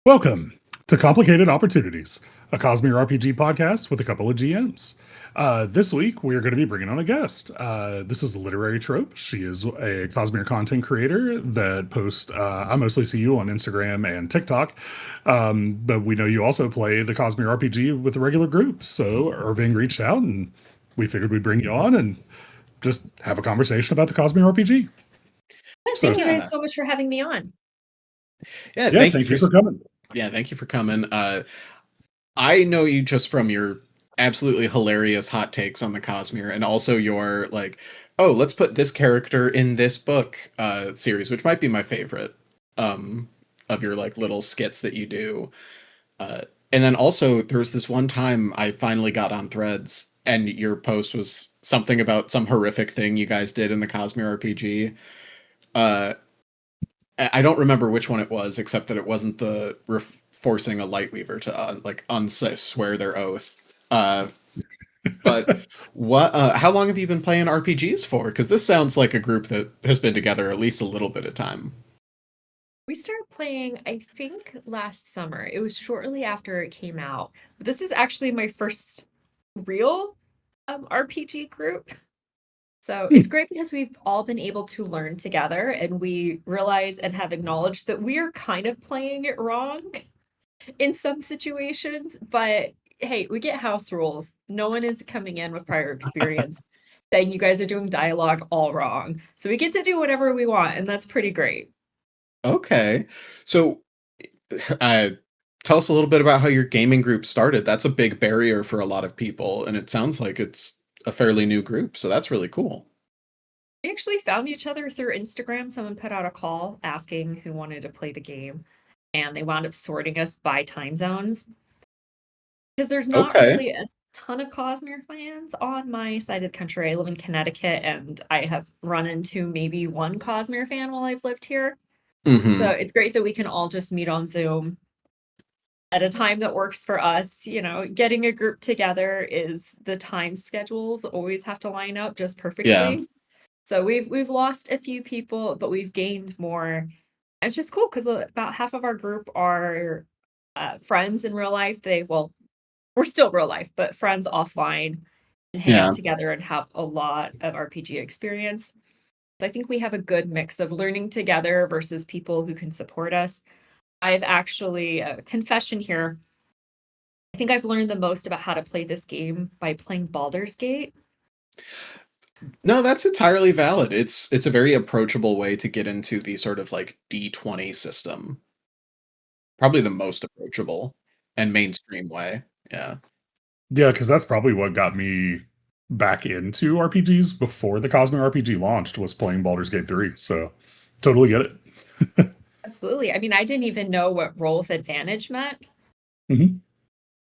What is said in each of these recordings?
Welcome to Complicated Opportunities, a Cosmere RPG podcast with a couple of GMs. This week, we are going to be bringing on a guest. This is Literary Trope. She is a Cosmere content creator that posts, I mostly see you on Instagram and TikTok, but we know you also play the Cosmere RPG with the regular group. So Irving reached out and we figured we'd bring you on and just have a conversation about the Cosmere RPG. Thank you guys so much for having me on. Yeah, thank you for coming. Yeah, thank you for coming. I know you just from your absolutely hilarious hot takes on the Cosmere, and also your like, oh, let's put this character in this book series, which might be my favorite of your like little skits that you do. And then also there was this one time I finally got on Threads, and your post was something about some horrific thing you guys did in the Cosmere RPG. I don't remember which one it was, except that it wasn't the forcing a Lightweaver to unswear their oath. But what? How long have you been playing RPGs for? Because this sounds like a group that has been together at least a little bit of time. We started playing, I think, last summer. It was shortly after it came out. But this is actually my first real RPG group. So it's great because we've all been able to learn together, and we realize and have acknowledged that we are kind of playing it wrong in some situations. But hey, we get house rules. No one is coming in with prior experience saying you guys are doing dialogue all wrong. So we get to do whatever we want, and that's pretty great. Okay. So tell us a little bit about how your gaming group started. That's a big barrier for a lot of people, and it sounds like it's a fairly new group, so that's really cool. We actually found each other through Instagram. Someone put out a call asking who wanted to play the game, and they wound up sorting us by time zones. Because there's not really a ton of Cosmere fans on my side of the country. I live in Connecticut, and I have run into maybe one Cosmere fan while I've lived here. So it's great that we can all just meet on Zoom at a time that works for us. You know, getting a group together is the time schedules always have to line up just perfectly. Yeah. So we've lost a few people, but we've gained more. It's just cool because about half of our group are friends in real life. We're still real life, but friends offline, and hang out together and have a lot of RPG experience. So I think we have a good mix of learning together versus people who can support us. I've actually, confession here, I think I've learned the most about how to play this game by playing Baldur's Gate. No, that's entirely valid. It's a very approachable way to get into the sort of like D20 system. Probably the most approachable and mainstream way. Yeah. Yeah, because that's probably what got me back into RPGs before the Cosmere RPG launched, was playing Baldur's Gate 3. So totally get it. Absolutely. I mean, I didn't even know what roll with advantage meant. Mm-hmm.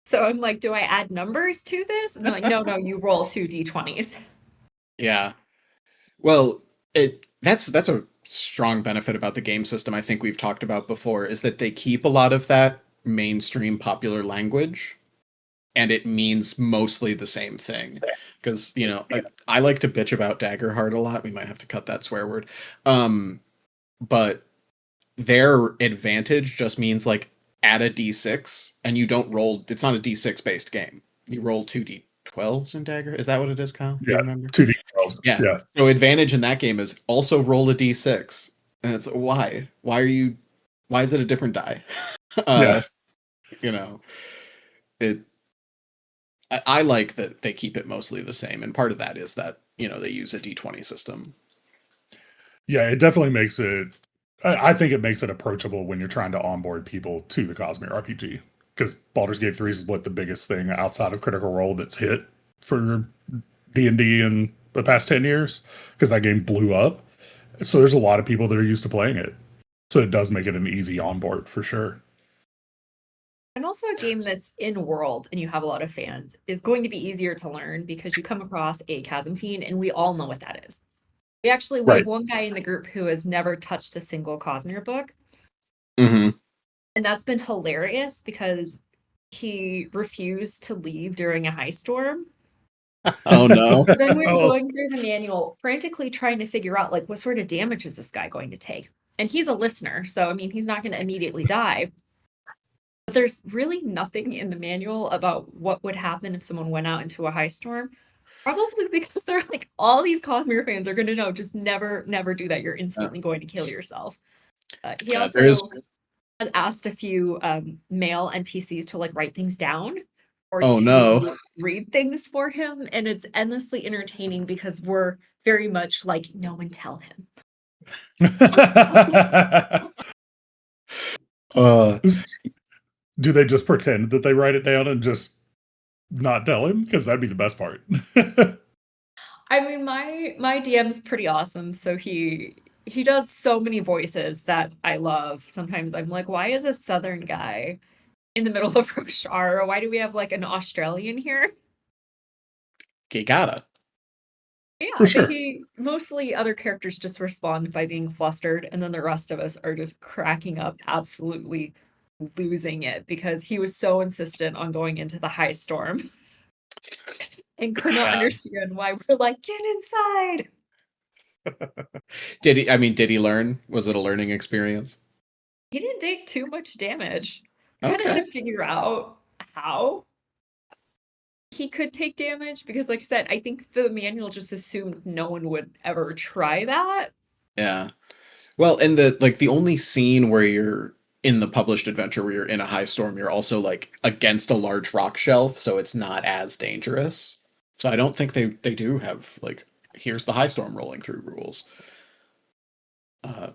So I'm like, do I add numbers to this? And they're like, no, you roll 2 d20s. Yeah. Well, that's a strong benefit about the game system I think we've talked about before, is that they keep a lot of that mainstream popular language, and it means mostly the same thing. Because, you know, I like to bitch about Daggerheart a lot. We might have to cut that swear word. But their advantage just means like add a d6 and you don't roll. It's not a d6 based game. You roll 2d12s in Dagger. Is that what it is, Kyle? Yeah, 2d12s. Yeah. So advantage in that game is also roll a d6. And it's why? Why is it a different die? You know, I like that they keep it mostly the same, and part of that is that, you know, they use a D20 system. Yeah, it definitely makes it. I think it makes it approachable when you're trying to onboard people to the Cosmere RPG, because Baldur's Gate 3 is what the biggest thing outside of Critical Role that's hit for D&D in the past 10 years, because that game blew up. So there's a lot of people that are used to playing it. So it does make it an easy onboard for sure. And also a game that's in world and you have a lot of fans is going to be easier to learn because you come across a chasm fiend and we all know what that is. We have one guy in the group who has never touched a single Cosmere book. Mm-hmm. And that's been hilarious because he refused to leave during a high storm. Oh no. Then we were going through the manual, frantically trying to figure out like what sort of damage is this guy going to take. And he's a listener, so I mean he's not going to immediately die. There's really nothing in the manual about what would happen if someone went out into a high storm. Probably because they're like, all these Cosmere fans are going to know, just never, never do that. You're Uh, instantly going to kill yourself. He yeah, there is. also has asked a few male NPCs to like write things down or Oh no. to read things for him. And it's endlessly entertaining because we're very much like, no one tell him. Uh, Do they just pretend that they write it down and just not tell him? Because that'd be the best part. I mean, my DM's pretty awesome. So he does so many voices that I love. Sometimes I'm like, why is a Southern guy in the middle of Roshar? Or why do we have like an Australian here? you gotta. Yeah, For but sure. he mostly other characters just respond by being flustered, and then the rest of us are just cracking up, absolutely losing it because he was so insistent on going into the high storm and could not Yeah. understand why we're like, get inside. Did he? I mean, did he learn? Was it a learning experience? He didn't take too much damage. We kind of had Okay. to figure out how he could take damage because, like I said, I think the manual just assumed no one would ever try that. Yeah. Well, and the only scene where you're in the published adventure where you're in a high storm, you're also like against a large rock shelf, so it's not as dangerous. So I don't think they do have like here's the high storm rolling through rules. Uh,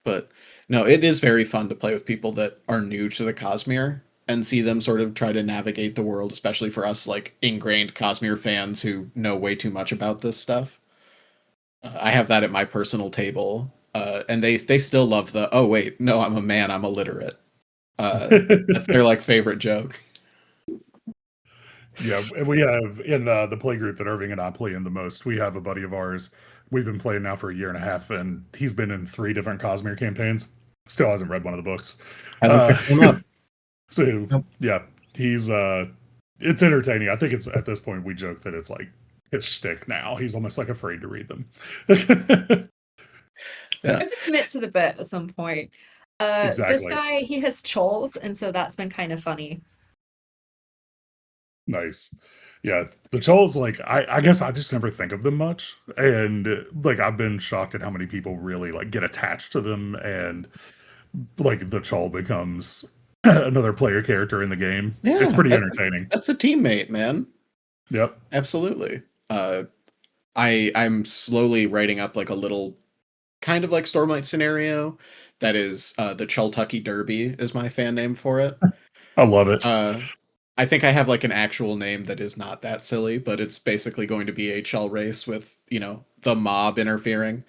but no, it is very fun to play with people that are new to the Cosmere and see them sort of try to navigate the world, especially for us like ingrained Cosmere fans who know way too much about this stuff. I have that at my personal table, and they still love the oh wait no I'm a man I'm illiterate. That's their like favorite joke. Yeah, and we have in the play group that Irving and I play in the most. We have a buddy of ours. We've been playing now for a year and a half, and he's been in 3 different Cosmere campaigns. Still hasn't read one of the books. Hasn't Uh, picked one up. so Nope. yeah, he's it's entertaining. I think it's at this point we joke that it's like his shtick now. He's almost like afraid to read them. I Yeah. have to commit to the bit at some point. This Exactly. guy, he has choles, and so that's been kind of funny. Nice. Yeah, the Chols, like I guess I just never think of them much, and like I've been shocked at how many people really like get attached to them, and like the Chol becomes another player character in the game. It's Yeah, pretty entertaining. that's a teammate, man. Yep. Absolutely. I'm slowly writing up like a little kind of like Stormlight scenario that is the Chultucky Derby is my fan name for it. I love it. I think I have like an actual name that is not that silly, but it's basically going to be a Chell race with, the mob interfering,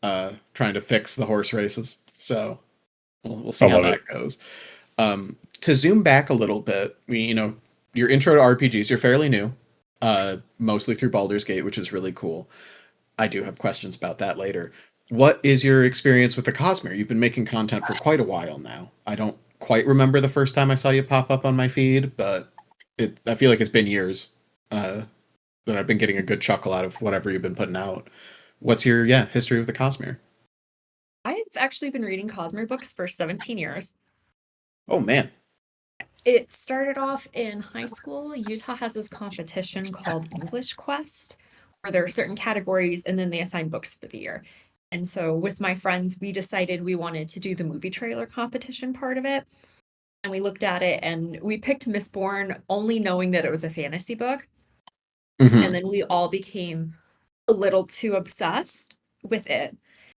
trying to fix the horse races. So we'll see I how love that it. goes. To zoom back a little bit, your intro to RPGs, you're fairly new, mostly through Baldur's Gate, which is really cool. I do have questions about that later. What is your experience with the Cosmere? You've been making content for quite a while now. I don't quite remember the first time I saw you pop up on my feed, but I feel like it's been years that I've been getting a good chuckle out of whatever you've been putting out. What's your history with the Cosmere? I've actually been reading Cosmere books for 17 years. Oh man. It started off in high school. Utah has this competition called English Quest, where there are certain categories and then they assign books for the year. And so with my friends, we decided we wanted to do the movie trailer competition part of it. And we looked at it and we picked Mistborn only knowing that it was a fantasy book. And Mm-hmm. then we all became a little too obsessed with it.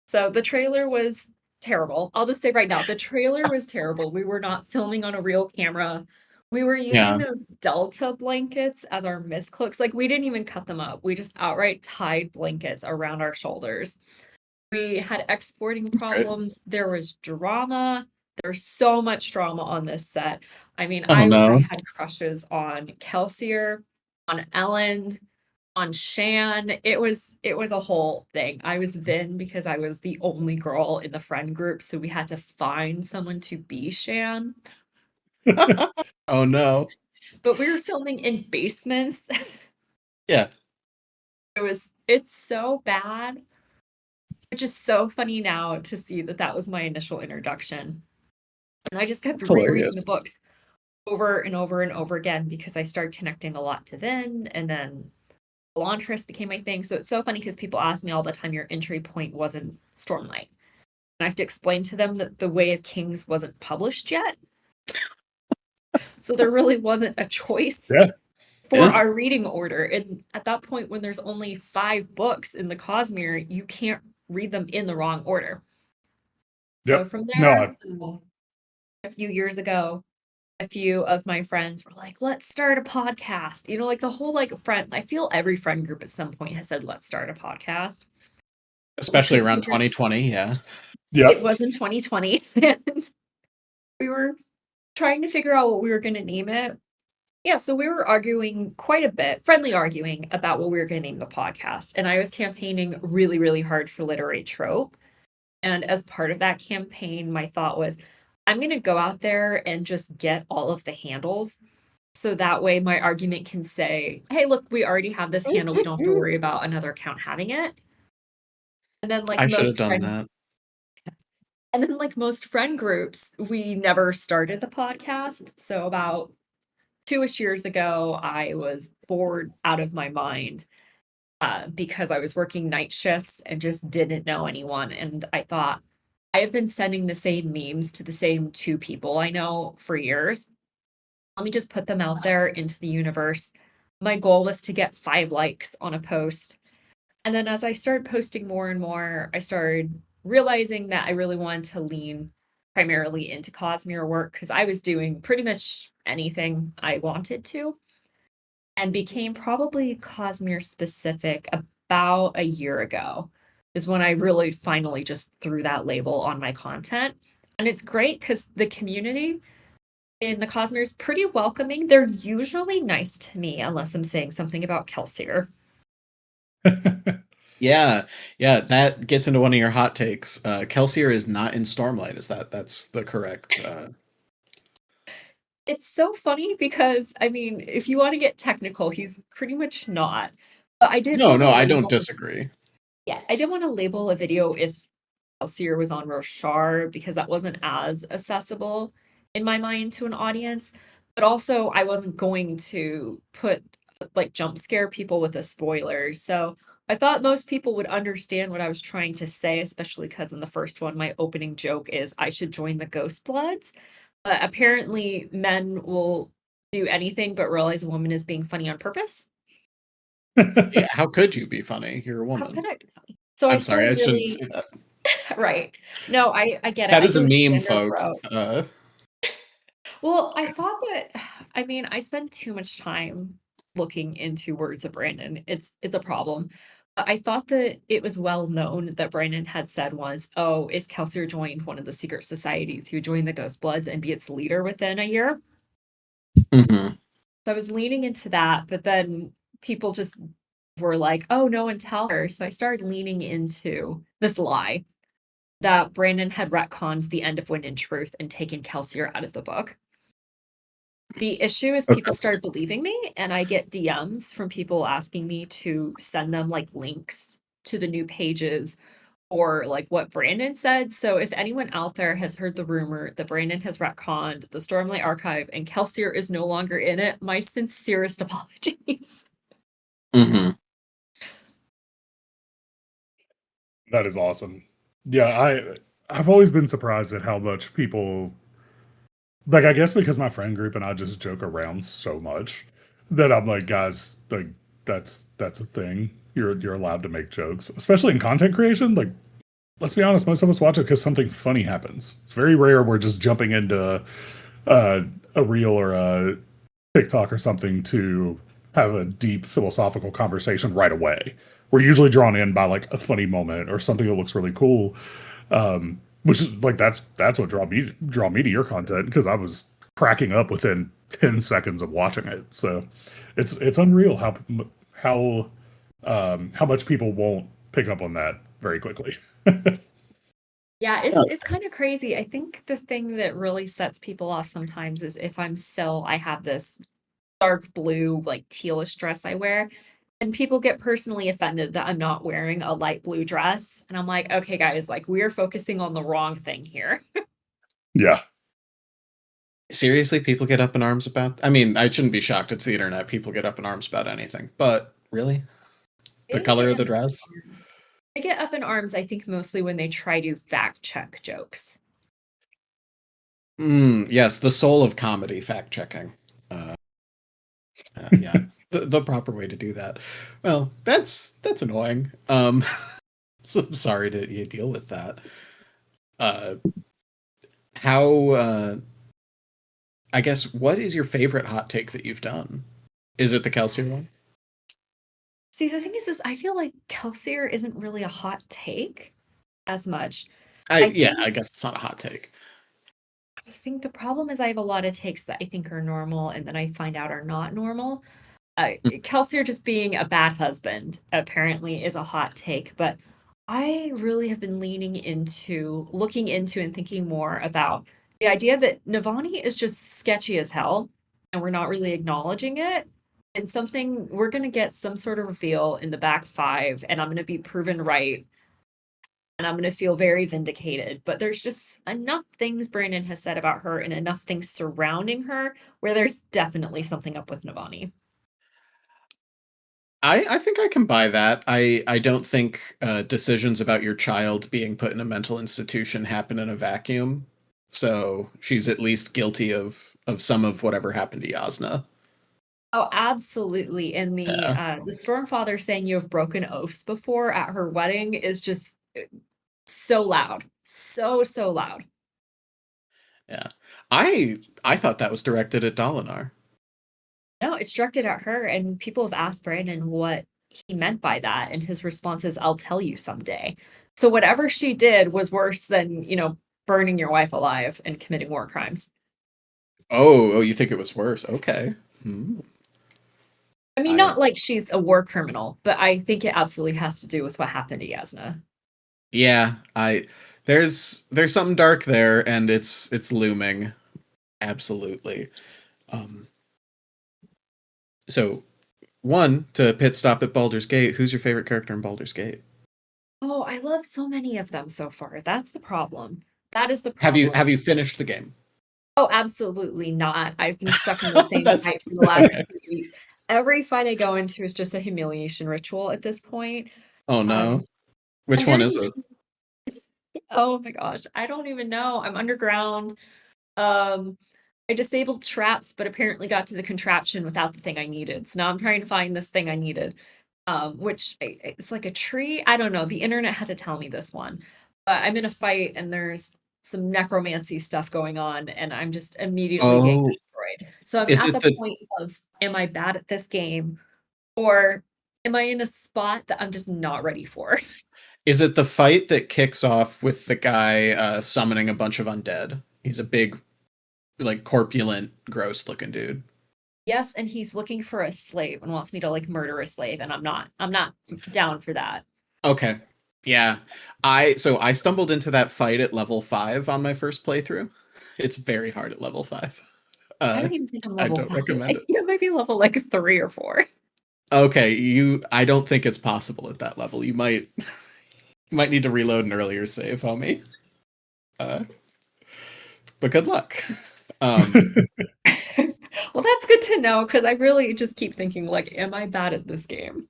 So the trailer was terrible. I'll just say right now, the trailer was terrible. We were not filming on a real camera. We were using Yeah. those Delta blankets as our mist cloaks. Like we didn't even cut them up. We just outright tied blankets around our shoulders. We had exporting That's great. problems. There was drama. There's so much drama on this set. I mean, Oh I no. literally had crushes on Kelsier, on Ellen, on Shan. It was a whole thing. I was Vin because I was the only girl in the friend group, so we had to find someone to be Shan. Oh no. But we were filming in basements. Yeah. It's so bad, which is so funny now to see that that was my initial introduction. And I just kept Hilarious. rereading the books over and over and over again because I started connecting a lot to Vin, and then Elantris became my thing. So it's so funny because people ask me all the time, your entry point wasn't Stormlight. And I have to explain to them that The Way of Kings wasn't published yet. So there really wasn't a choice Yeah. for Yeah. our reading order. And at that point, when there's only 5 books in the Cosmere, you can't read them in the wrong order. So Yep. from No, there, a few years ago, a few of my friends were like, let's start a podcast. You know, like the whole like friend, I feel every friend group at some point has said, let's start a podcast. Especially around 2020, yeah. yep. It was in 2020, and we were trying to figure out what we were going to name it. Yeah, so we were arguing quite a bit, friendly arguing about what we were going to name the podcast. And I was campaigning really, really hard for Literary Trope. And as part of that campaign, my thought was, I'm going to go out there and just get all of the handles. So that way my argument can say, hey, look, we already have this handle. We don't have to worry about another account having it. And then I should have done that. And then like most friend groups, we never started the podcast. So about 2-ish years ago, I was bored out of my mind because I was working night shifts and just didn't know anyone. And I thought, I have been sending the same memes to the same 2 people I know for years. Let me just put them out there into the universe. My goal was to get 5 likes on a post. And then as I started posting more and more, I started realizing that I really wanted to lean primarily into Cosmere work because I was doing pretty much anything I wanted to, and became probably Cosmere specific about a year ago is when I really finally just threw that label on my content. And it's great because the community in the Cosmere is pretty welcoming. They're usually nice to me unless I'm saying something about Kelsier. Yeah, that gets into one of your hot takes. Kelsier is not in Stormlight. That's the correct? It's so funny because, I mean, if you want to get technical, he's pretty much not. But I did No, want to I don't label, disagree. yeah, I did want to label a video if Kelsier was on Roshar because that wasn't as accessible in my mind to an audience. But also, I wasn't going to put like jump scare people with a spoiler. So I thought most people would understand what I was trying to say, especially because in the first one, my opening joke is I should join the Ghost Bloods. But apparently, men will do anything but realize a woman is being funny on purpose. Yeah, how could you be funny? You're a How woman. could I be funny? So I I'm sorry, started I shouldn't really say that. right. No, I get it. That I is a go meme, standard folks. route. Well, I thought that I mean, I spend too much time looking into words of Brandon. It's a problem. But I thought that it was well known that Brandon had said once, oh, if Kelsier joined one of the secret societies, he would join the Ghost Bloods and be its leader within a year. Mhm. So I was leaning into that, but then people just were like, oh, no one tell her. So I started leaning into this lie that Brandon had retconned the end of Wind and Truth and taken Kelsier out of the book. The issue is people Okay. started believing me, and I get DMs from people asking me to send them like links to the new pages or like what Brandon said. So if anyone out there has heard the rumor that Brandon has retconned the Stormlight Archive and Kelsier is no longer in it, my sincerest apologies. Mhm. That is awesome. Yeah, I've always been surprised at how much people like. I guess because my friend group and I just joke around so much that I'm like, guys, like that's a thing. You're allowed to make jokes, especially in content creation. Like, let's be honest, most of us watch it because something funny happens. It's very rare we're just jumping into a reel or a TikTok or something to have a deep philosophical conversation right away. We're usually drawn in by like a funny moment or something that looks really cool. Which is like that's what draw me to your content because I was cracking up within 10 seconds of watching it. So it's unreal how much people won't pick up on that very quickly. Yeah, Yeah. it's kind of crazy. I think the thing that really sets people off sometimes is if I have this dark blue, like tealish dress I wear, and people get personally offended that I'm not wearing a light blue dress. And I'm like, okay, guys, like we're focusing on the wrong thing here. Yeah. Seriously, people get up in arms about. I mean, I shouldn't be shocked. It's the internet. People get up in arms about anything. But really, They the don't color get of the up in dress. arms. They get up in arms, I think, mostly when they try to fact check jokes. Yes, the soul of comedy, fact checking. Uh, yeah, the proper way to do that. Well, that's annoying. So I'm sorry to you deal with that. Uh, how? I guess what is your favorite hot take that you've done? Is it the Kelsier one? See, the thing is I feel like Kelsier isn't really a hot take as much. I Yeah, think I guess it's not a hot take. I think the problem is I have a lot of takes that I think are normal and then I find out are not normal. Kelsier just being a bad husband apparently is a hot take, but I really have been looking into and thinking more about the idea that Navani is just sketchy as hell and we're not really acknowledging it. And we're going to get some sort of reveal in the back five, and I'm going to be proven right and I'm going to feel very vindicated. But there's just enough things Brandon has said about her and enough things surrounding her where there's definitely something up with Navani. I think I can buy that. I don't think decisions about your child being put in a mental institution happen in a vacuum. So she's at least guilty of some of whatever happened to Yasna. Oh, absolutely. And Yeah. the Stormfather saying you have broken oaths before at her wedding is just so loud. So loud. Yeah. I thought that was directed at Dalinar. No, it's directed at her, and people have asked Brandon what he meant by that, and his response is, I'll tell you someday. So whatever she did was worse than, burning your wife alive and committing war crimes. Oh, you think it was worse? Okay. Hmm. I mean, I not like she's a war criminal, but I think it absolutely has to do with what happened to Yasna. Yeah, I there's something dark there and it's looming. Absolutely. Um so one to pit stop at Baldur's Gate, who's your favorite character in Baldur's Gate? Oh, I love so many of them so far. That's the problem. That is the Have you problem. finished the game? Oh, absolutely not. I've been stuck in the same That's fight for the last okay. 2 weeks. Every fight I go into is just a humiliation ritual at this point. Oh Um, no. I'm Which one is getting, it? oh my gosh, I don't even know. I'm underground. Um, I disabled traps, but apparently got to the contraption without the thing I needed. So now I'm trying to find this thing I needed, it's like a tree. I don't know. The internet had to tell me this one. But I'm in a fight and there's some necromancy stuff going on, and I'm just immediately getting Oh, destroyed. So I'm is at it the the point of, am I bad at this game, or am I in a spot that I'm just not ready for? is it the fight that kicks off with the guy summoning a bunch of undead? He's a big, like corpulent, gross looking dude. Yes, and he's looking for a slave and wants me to like murder a slave, and I'm not down for that. Okay. Yeah. I stumbled into that fight at level 5 on my first playthrough. It's very hard at level 5. I Uh don't even think I'm I level don't 5. recommend I it. think I might be level like 3 or 4. Okay, I don't think it's possible at that level. You might might need to reload an earlier save, homie. Uh but good luck. Um Well, that's good to know because I really just keep thinking like, am I bad at this game?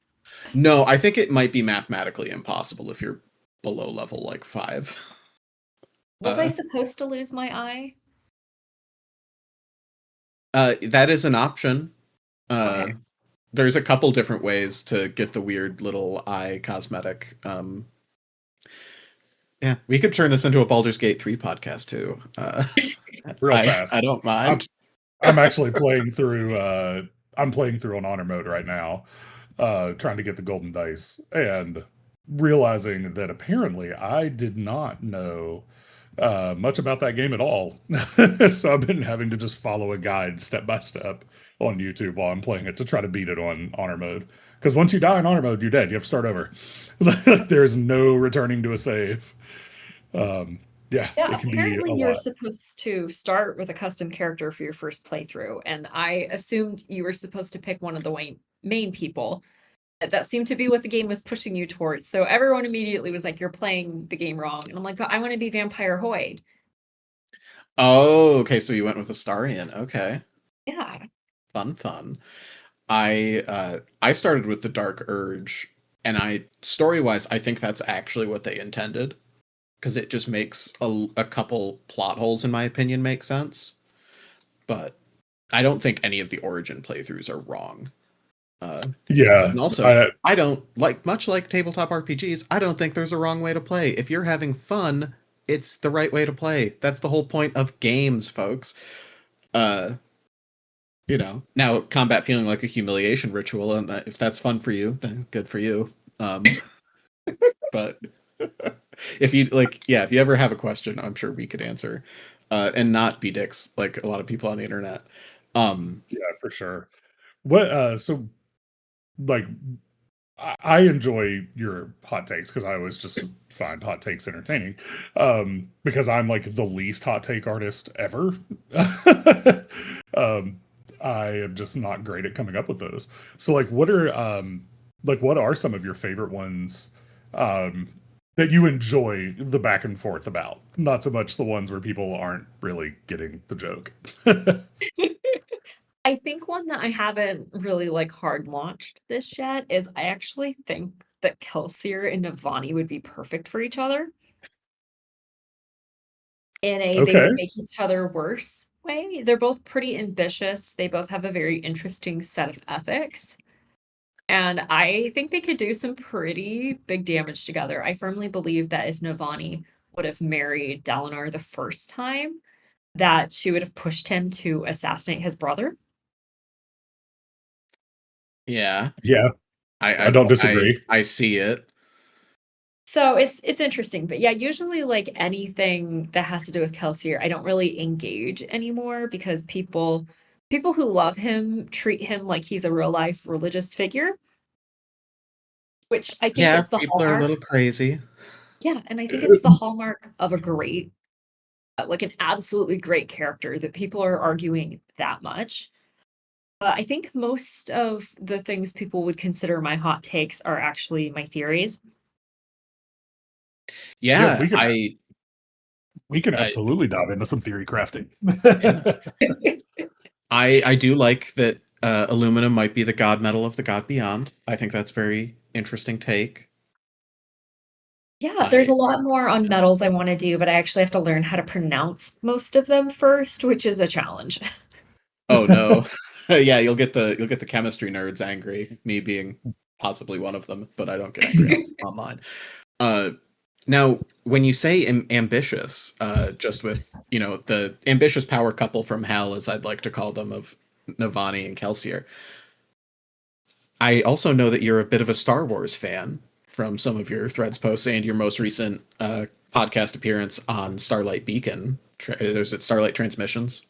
no, I think it might be mathematically impossible if you're below level like 5. Was I Uh supposed to lose my eye? that is an option. Okay. Uh there's a couple different ways to get the weird little eye cosmetic. Yeah, we could turn this into a Baldur's Gate 3 podcast too. Real I fast. don't I'm mind. I'm actually playing through I'm playing through on honor mode right now, trying to get the golden dice and realizing that apparently I did not know much about that game at all. So I've been having to just follow a guide step by step on YouTube while I'm playing it to try to beat it on honor mode. Because once you die in honor mode, you're dead. You have to start over. There's no returning to a save. Um, yeah, Yeah, it can be apparently a you're lot. supposed to start with a custom character for your first playthrough, and I assumed you were supposed to pick one of the main people. That seemed to be what the game was pushing you towards. So everyone immediately was like, "You're playing the game wrong," and I'm like, "But I want to be Vampire Hoyd." Oh, okay, so you went with Astarion. Okay. Yeah. Fun. I started with the Dark Urge, and story-wise, I think that's actually what they intended, because it just makes a couple plot holes, in my opinion, make sense. But I don't think any of the Origin playthroughs are wrong. Yeah, And also, I don't much like tabletop RPGs. I don't think there's a wrong way to play. If you're having fun, it's the right way to play. That's the whole point of games, folks. Uh, now combat feeling like a humiliation ritual, and if that's fun for you, then good for you. But if you if you ever have a question, I'm sure we could answer, and not be dicks like a lot of people on the internet. yeah, for sure. What so like I enjoy your hot takes because I always just find hot takes entertaining. Because I'm like the least hot take artist ever. um, I am just not great at coming up with those. So what are some of your favorite ones um that you enjoy the back and forth about? Not so much the ones where people aren't really getting the joke. I think one that I haven't really like hard launched this yet is I actually think that Kelsier and Navani would be perfect for each other in a they Okay. would make each other worse way. They're both pretty ambitious. They both have a very interesting set of ethics. And I think they could do some pretty big damage together. I firmly believe that if Navani would have married Dalinar the first time, that she would have pushed him to assassinate his brother. Yeah, Yeah, I I I don't I, disagree. I see it. So it's interesting, but yeah, usually like anything that has to do with Kelsier, I don't really engage anymore because people who love him treat him like he's a real life religious figure, which I think Yeah, is the people are a little hallmark. crazy. Yeah, and I think it's the hallmark of a great, like an absolutely great character that people are arguing that much. I think most of the things people would consider my hot takes are actually my theories. Yeah, Yeah, we can I absolutely dive into some theory crafting. yeah. I do like that aluminum might be the god metal of the god beyond. I think that's very interesting take. Yeah, there's I a lot more on metals I want to do, but I actually have to learn how to pronounce most of them first, which is a challenge. Oh no. Yeah, you'll get the chemistry nerds angry, me being possibly one of them, but I don't get angry online. Uh Now, when you say ambitious, just with, the ambitious power couple from hell, as I'd like to call them, of Navani and Kelsier, I also know that you're a bit of a Star Wars fan from some of your threads posts and your most recent podcast appearance on Starlight Beacon. There's at Starlight Transmissions.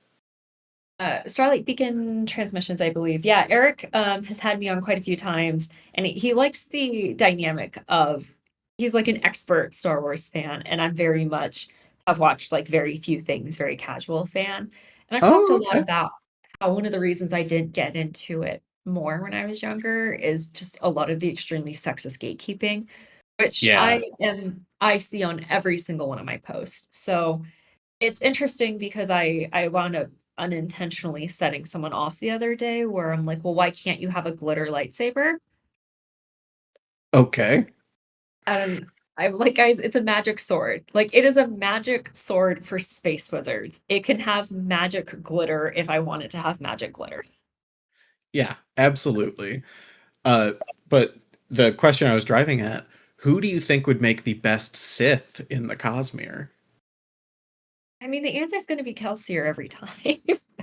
Starlight Beacon Transmissions, I believe. Yeah, Eric has had me on quite a few times, and he likes the dynamic of he's like an expert Star Wars fan, and I'm very much have watched like very few things, very casual fan. And I've talked a Oh, lot okay. about how one of the reasons I didn't get into it more when I was younger is just a lot of the extremely sexist gatekeeping, which Yeah. I see on every single one of my posts. So it's interesting because I wound up unintentionally setting someone off the other day where I'm like, "Well, why can't you have a glitter lightsaber?" Okay. And I'm like, "Guys, it's a magic sword. Like, it is a magic sword for space wizards. It can have magic glitter if I want it to have magic glitter." Yeah, absolutely. Uh, but the question I was driving at, who do you think would make the best Sith in the Cosmere? I mean, the answer is going to be Kelsier every time,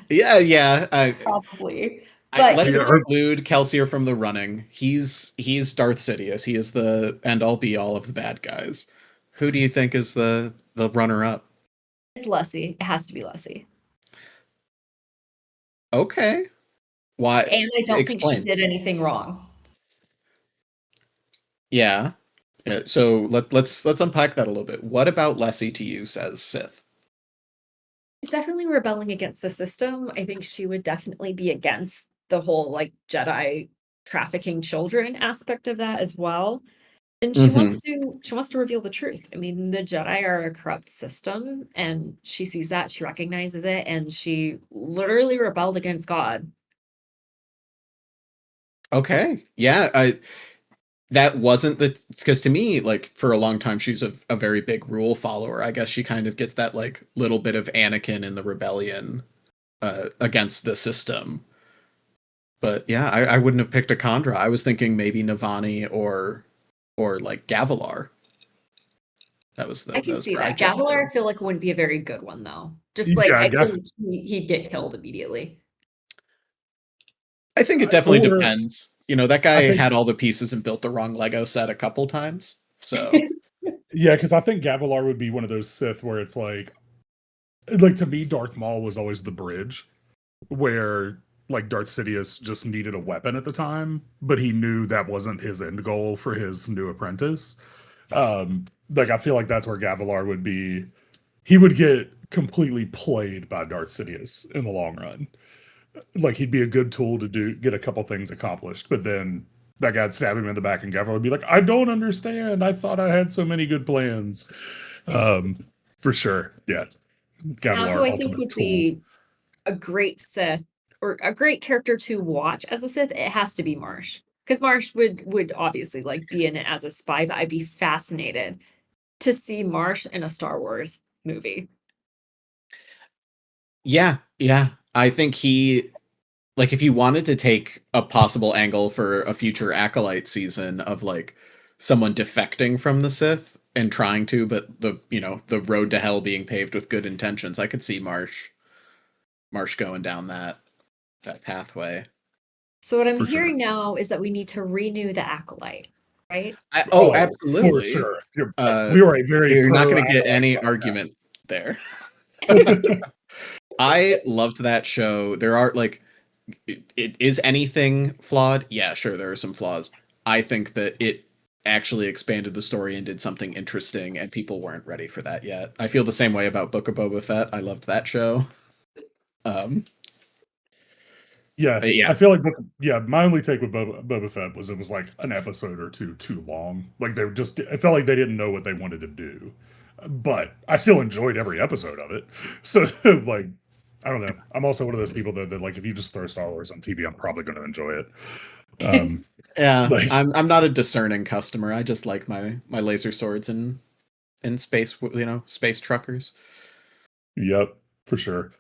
Yeah, yeah. probably. But Let's it's Yeah, more exclude Kelsier from the running. He's Darth Sidious. He is the end all be all of the bad guys. Who do you think is the runner up? it's Leslie. It has to be Leslie. Okay, why? And I don't think she Explain. did anything wrong. Yeah. So let's unpack that a little bit. What about Leslie to you says Sith? She's definitely rebelling against the system. I think she would definitely be against the whole like Jedi trafficking children aspect of that as well. And she wants to reveal the truth. I mean, the Jedi are a corrupt system, and she sees that, she recognizes it, and she literally rebelled against God. Okay. Yeah, that wasn't the because to me, like for a long time, she's a very big rule follower. I guess she kind of gets that like little bit of Anakin in the rebellion against the system. But yeah, I wouldn't have picked a Khandra. I was thinking maybe Navani or like Gavilar. I That can was see where I that. jumped Gavilar, I to. feel like wouldn't be a very good one though. Just like Yeah, I feel like he'd get killed immediately. I think it definitely or depends. You know, that I guy think had all the pieces and built the wrong Lego set a couple times. So yeah, because I think Gavilar would be one of those Sith where it's like to me, Darth Maul was always the bridge where like Darth Sidious just needed a weapon at the time, but he knew that wasn't his end goal for his new apprentice. Like I feel like that's where Gavilar would be. He would get completely played by Darth Sidious in the long run. Like he'd be a good tool to get a couple things accomplished, but then that guy'd stab him in the back, and Gavilar would be like, "I don't understand. I thought I had so many good plans." Um, for sure, yeah. Now, who Gavilar, I think ultimate would tool. be a great Sith or a great character to watch as a Sith, it has to be Marsh. Because Marsh would obviously like be in it as a spy, but I'd be fascinated to see Marsh in a Star Wars movie. yeah, yeah. I think he like if you wanted to take a possible angle for a future Acolyte season of like someone defecting from the Sith and trying to, but the road to hell being paved with good intentions, I could see Marsh going down that pathway. So what I'm For sure. hearing now is that we need to renew the Acolyte, right? Oh, Oh, for absolutely. sure. Uh, We are a very you're not pro going to get acolyte any podcast. argument there. I loved that show. There are like, is anything flawed? Yeah, sure, there are some flaws. I think that it actually expanded the story and did something interesting, and people weren't ready for that yet. I feel the same way about Book of Boba Fett. I loved that show. Um, Yeah, I yeah, feel like yeah, my only take with Boba Fett was it was like an episode or two too long. Like they were just, it felt like they didn't know what they wanted to do. But I still enjoyed every episode of it. So like, I don't know. I'm also one of those people that like if you just throw Star Wars on TV, I'm probably going to enjoy it. Um, yeah. like, I'm not a discerning customer. I just like my laser swords and space space truckers. yep, for sure.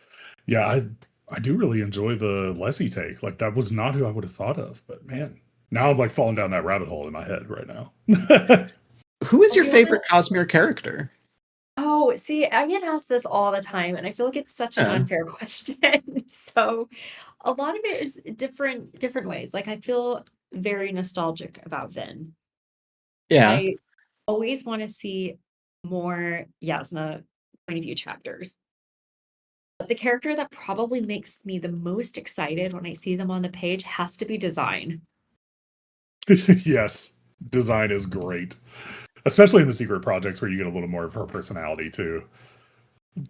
Yeah, I do really enjoy the Leslie take. Like that was not who I would have thought of, but man, now I'm like falling down that rabbit hole in my head right now. Who is Oh, your you wanna favorite Cosmere character? Oh, see, I get asked this all the time, and I feel like it's such an Yeah, unfair question. So a lot of it is different ways. Like I feel very nostalgic about Vin. yeah. I always want to see more Yasna point of view chapters. But the character that probably makes me the most excited when I see them on the page has to be Design. Yes, design is great, especially in the secret projects where you get a little more of her personality too.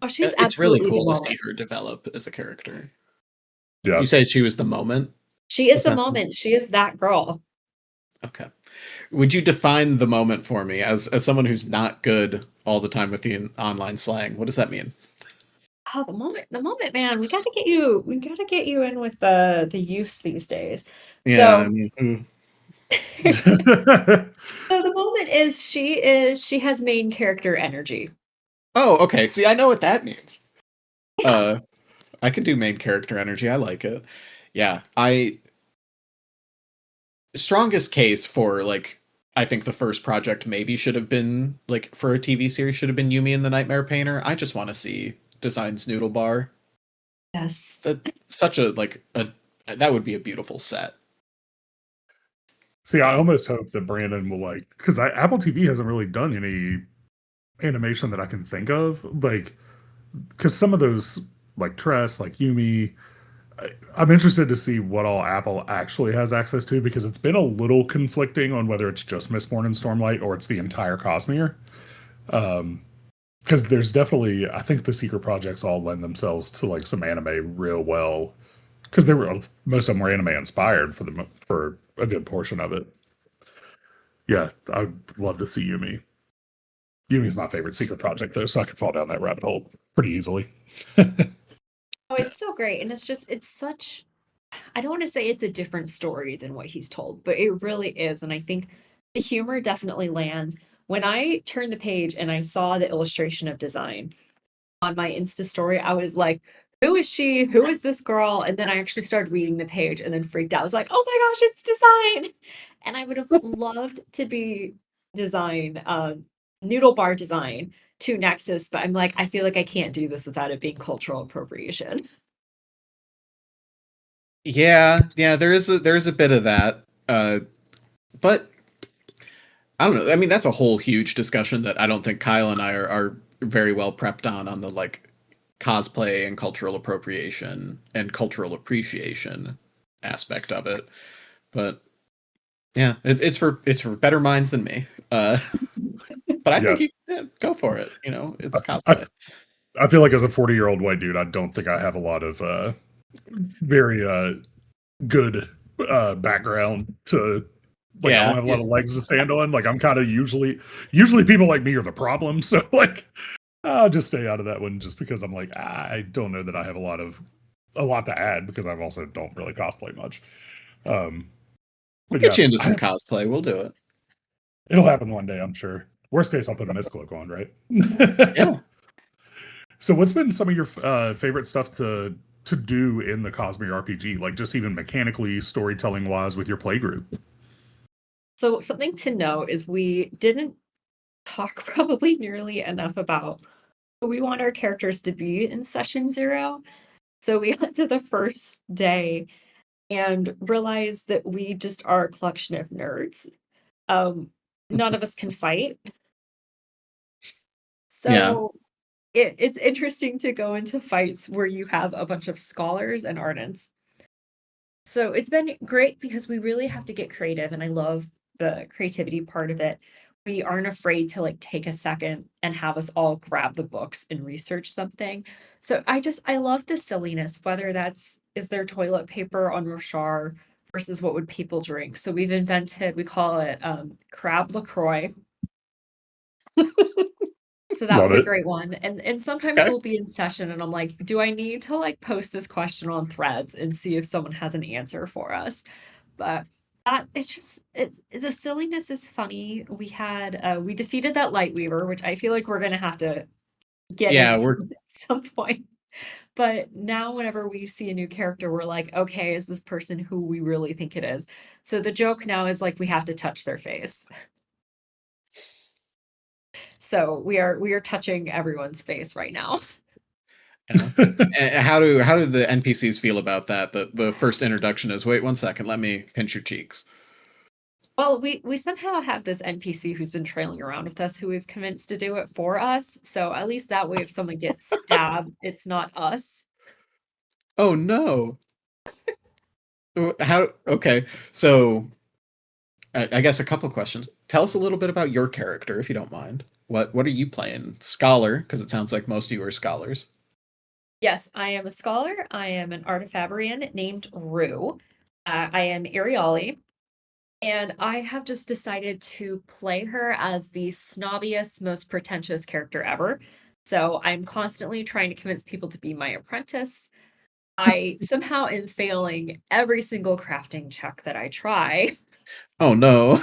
Oh, she's It's really absolutely the cool to see moment. her develop as a character. Yeah. You said she was the moment? She is Was the that moment. She is that girl. okay? Would you define the moment for me as someone who's not good all the time with the online slang? What does that mean? Oh, the moment, man. We gotta get you in with the youths these days. Yeah, I So, mean, so the moment is she has main character energy. oh, okay. See, I know what that means. Uh, I can do main character energy. I like it. Yeah, I strongest case for like I think the first project maybe should have been like for a TV series should have been Yumi and the Nightmare Painter. I just want to see Design's Noodle Bar. Yes. That such a like a that would be a beautiful set. See, I Um, almost hope that Brandon will like because Apple TV hasn't really done any animation that I can think of. Like, because some of those like Tress, like Yumi, I'm interested to see what all Apple actually has access to because it's been a little conflicting on whether it's just Mistborn and Stormlight or it's the entire Cosmere. Because there's definitely, I think the secret projects all lend themselves to like some anime real well because they were most of them were anime inspired for a good portion of it. Yeah, I'd love to see Yumi. Yumi's my favorite secret project, though, so I could fall down that rabbit hole pretty easily. Oh, it's so great. And it's such, I don't want to say it's a different story than what he's told, but it really is. And I think the humor definitely lands. When I turned the page and I saw the illustration of design on my Insta story, I was like, who is she? Who is this girl? And then I actually started reading the page and then freaked out. I was like, oh my gosh, it's design. And I would have loved to be design, noodle bar design to Nexus, but I'm like, I feel like I can't do this without it being cultural appropriation. Yeah, there is a bit of that. But I don't know. I mean, that's a whole huge discussion that I don't think Kyle and I are very well prepped on the like cosplay and cultural appropriation and cultural appreciation aspect of it. But yeah, it's for better minds than me. But I Yeah, think go for it. You know, it's I, cosplay. I feel like as a 40-year-old white dude, I don't think I have a lot of very good background to like. I don't Yeah, have a yeah, lot of legs to stand on. Like I'm kind of usually people like me are the problem. So like I'll just stay out of that one just because I'm like I don't know that I have a lot to add because I've also don't really cosplay much. Um, we'll but get yeah, you into some cosplay. We'll do it. it'll happen one day, I'm sure. Worst case, I'll put a mist cloak on, right? Yeah. So, what's been some of your favorite stuff to do in the Cosmere RPG? Like, just even mechanically, storytelling wise, with your play group. So something to note is we didn't talk probably nearly enough about who we want our characters to be in session 0. So we got to the first day and realized that we just are a collection of nerds. Um, None of us can fight. Yeah. So it's interesting to go into fights where you have a bunch of scholars and ardents. So it's been great because we really have to get creative, and I love the creativity part of it. We aren't afraid to like take a second and have us all grab the books and research something. So I love the silliness, whether that's is there toilet paper on Roshar versus what would people drink. So we've invented, we call it crab LaCroix. So that Love was a it. great one. And sometimes Okay. we'll be in session and I'm like, do I need to like post this question on threads and see if someone has an answer for us? But that it's just it's the silliness is funny. We defeated that light weaver, which I feel like we're gonna have to get Yeah, into we're at some point. But now whenever we see a new character, we're like, okay, is this person who we really think it is? So the joke now is like we have to touch their face. So we are touching everyone's face right now. yeah. And how do the NPCs feel about that? The first introduction is wait 1 second, let me pinch your cheeks. Well, we somehow have this NPC who's been trailing around with us who we've convinced to do it for us. So at least that way, if someone gets stabbed, it's not us. Oh no. How okay. So I guess a couple questions. Tell us a little bit about your character, if you don't mind. What are you playing? Scholar, because it sounds like most of you are scholars. Yes, I am a scholar. I am an artifabrian named Rue. I am Iriali, and I have just decided to play her as the snobbiest, most pretentious character ever. So I'm constantly trying to convince people to be my apprentice. I somehow am failing every single crafting check that I try Oh no.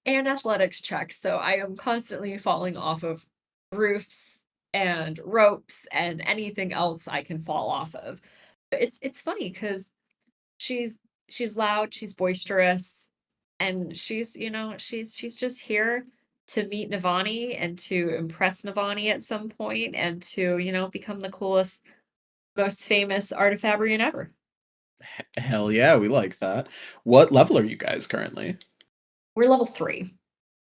and athletics checks. So I am constantly falling off of roofs and ropes and anything else I can fall off of. But it's funny because she's she's loud, she's boisterous, and she's just here to meet Navani and to impress Navani at some point and to, become the coolest, most famous artifabrian ever. Hell yeah, we like that. What level are you guys currently? We're level 3.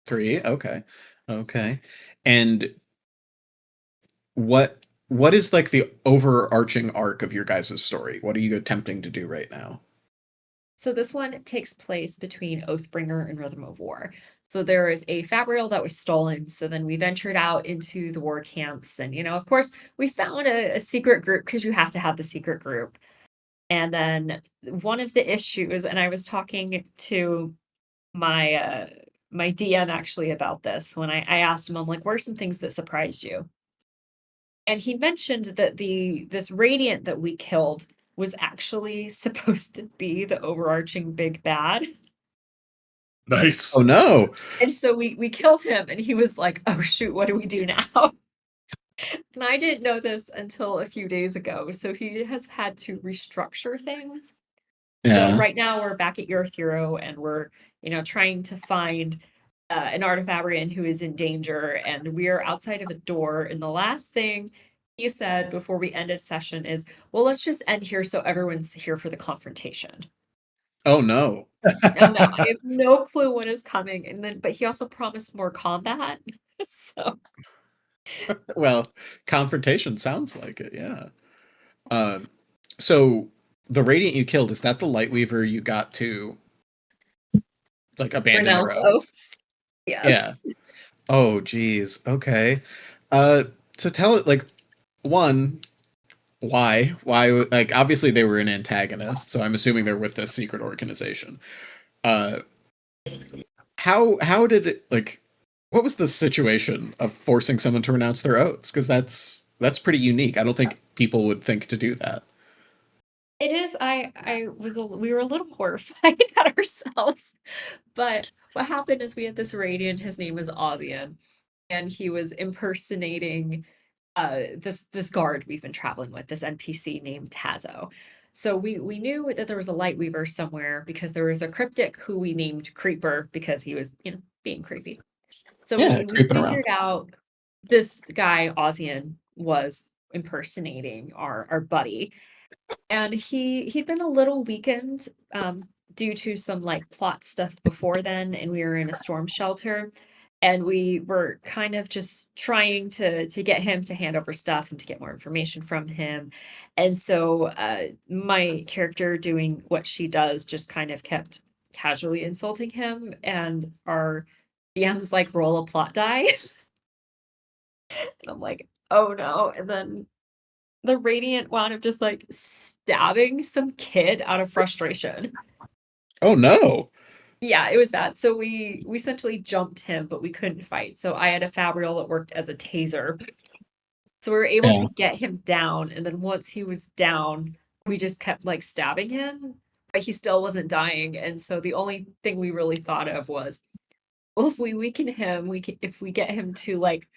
3? Okay. Okay. And what is like the overarching arc of your guys' story? What are you attempting to do right now? So this one takes place between Oathbringer and Rhythm of War. So there is a fabrial that was stolen. So then we ventured out into the war camps. And, of course, we found a secret group because you have to have the secret group. And then one of the issues, and I was talking to my my DM actually about this when I asked him, I'm like, what are some things that surprised you? And he mentioned that this radiant that we killed was actually supposed to be the overarching big bad. Nice. Oh no. And so we killed him and he was like, oh shoot, what do we do now? And I didn't know this until a few days ago. So he has had to restructure things. So Yeah. right now we're back at Earth Hero and we're, trying to find an artifabrian who is in danger, and we are outside of a door. And the last thing he said before we ended session is, well, let's just end here so everyone's here for the confrontation. Oh no. Oh no, I have no clue what is coming. And then, but he also promised more combat. So Well, confrontation sounds like it, yeah. Um, so the radiant you killed, is that the Lightweaver you got to like abandon their renounce oath? oaths. Yeah. Yes. Oh geez. Okay. Uh so tell it like one, why? Why like obviously they were an antagonist, so I'm assuming they're with this secret organization. Uh how did it like what was the situation of forcing someone to renounce their oaths? Because that's pretty unique. I don't think people would think to do that. It is. We were a little horrified at ourselves, but what happened is we had this radiant. His name was Ozian, and he was impersonating this guard we've been traveling with, this NPC named Tazo. So we knew that there was a Lightweaver somewhere because there was a cryptic who we named Creeper because he was, being creepy. So Yeah, we creeping around. figured out this guy Ozian was impersonating our buddy, and he'd been a little weakened due to some like plot stuff before then, and we were in a storm shelter, and we were kind of just trying to get him to hand over stuff and to get more information from him. And so my character, doing what she does, just kind of kept casually insulting him, and our DM's like, roll a plot die. And I'm like, oh no. And then the radiant wound up just like stabbing some kid out of frustration. Oh no. Yeah, it was bad. So we essentially jumped him, but we couldn't fight. So I had a fabrial that worked as a taser. So we were able Yeah. to get him down, and then once he was down, we just kept like stabbing him, but he still wasn't dying. And so the only thing we really thought of was, well, if we weaken him, if we get him to like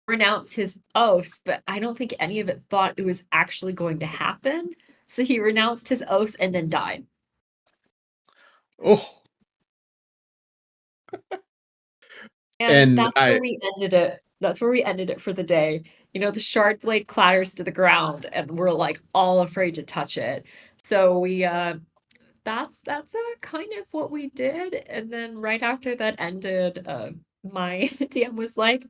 renounce his oaths, but I don't think any of it thought it was actually going to happen. So he renounced his oaths and then died. Oh. And And that's where we ended it. That's where we ended it for the day. The shard blade clatters to the ground and we're like all afraid to touch it. So we that's kind of what we did. And then right after that ended, my DM was like,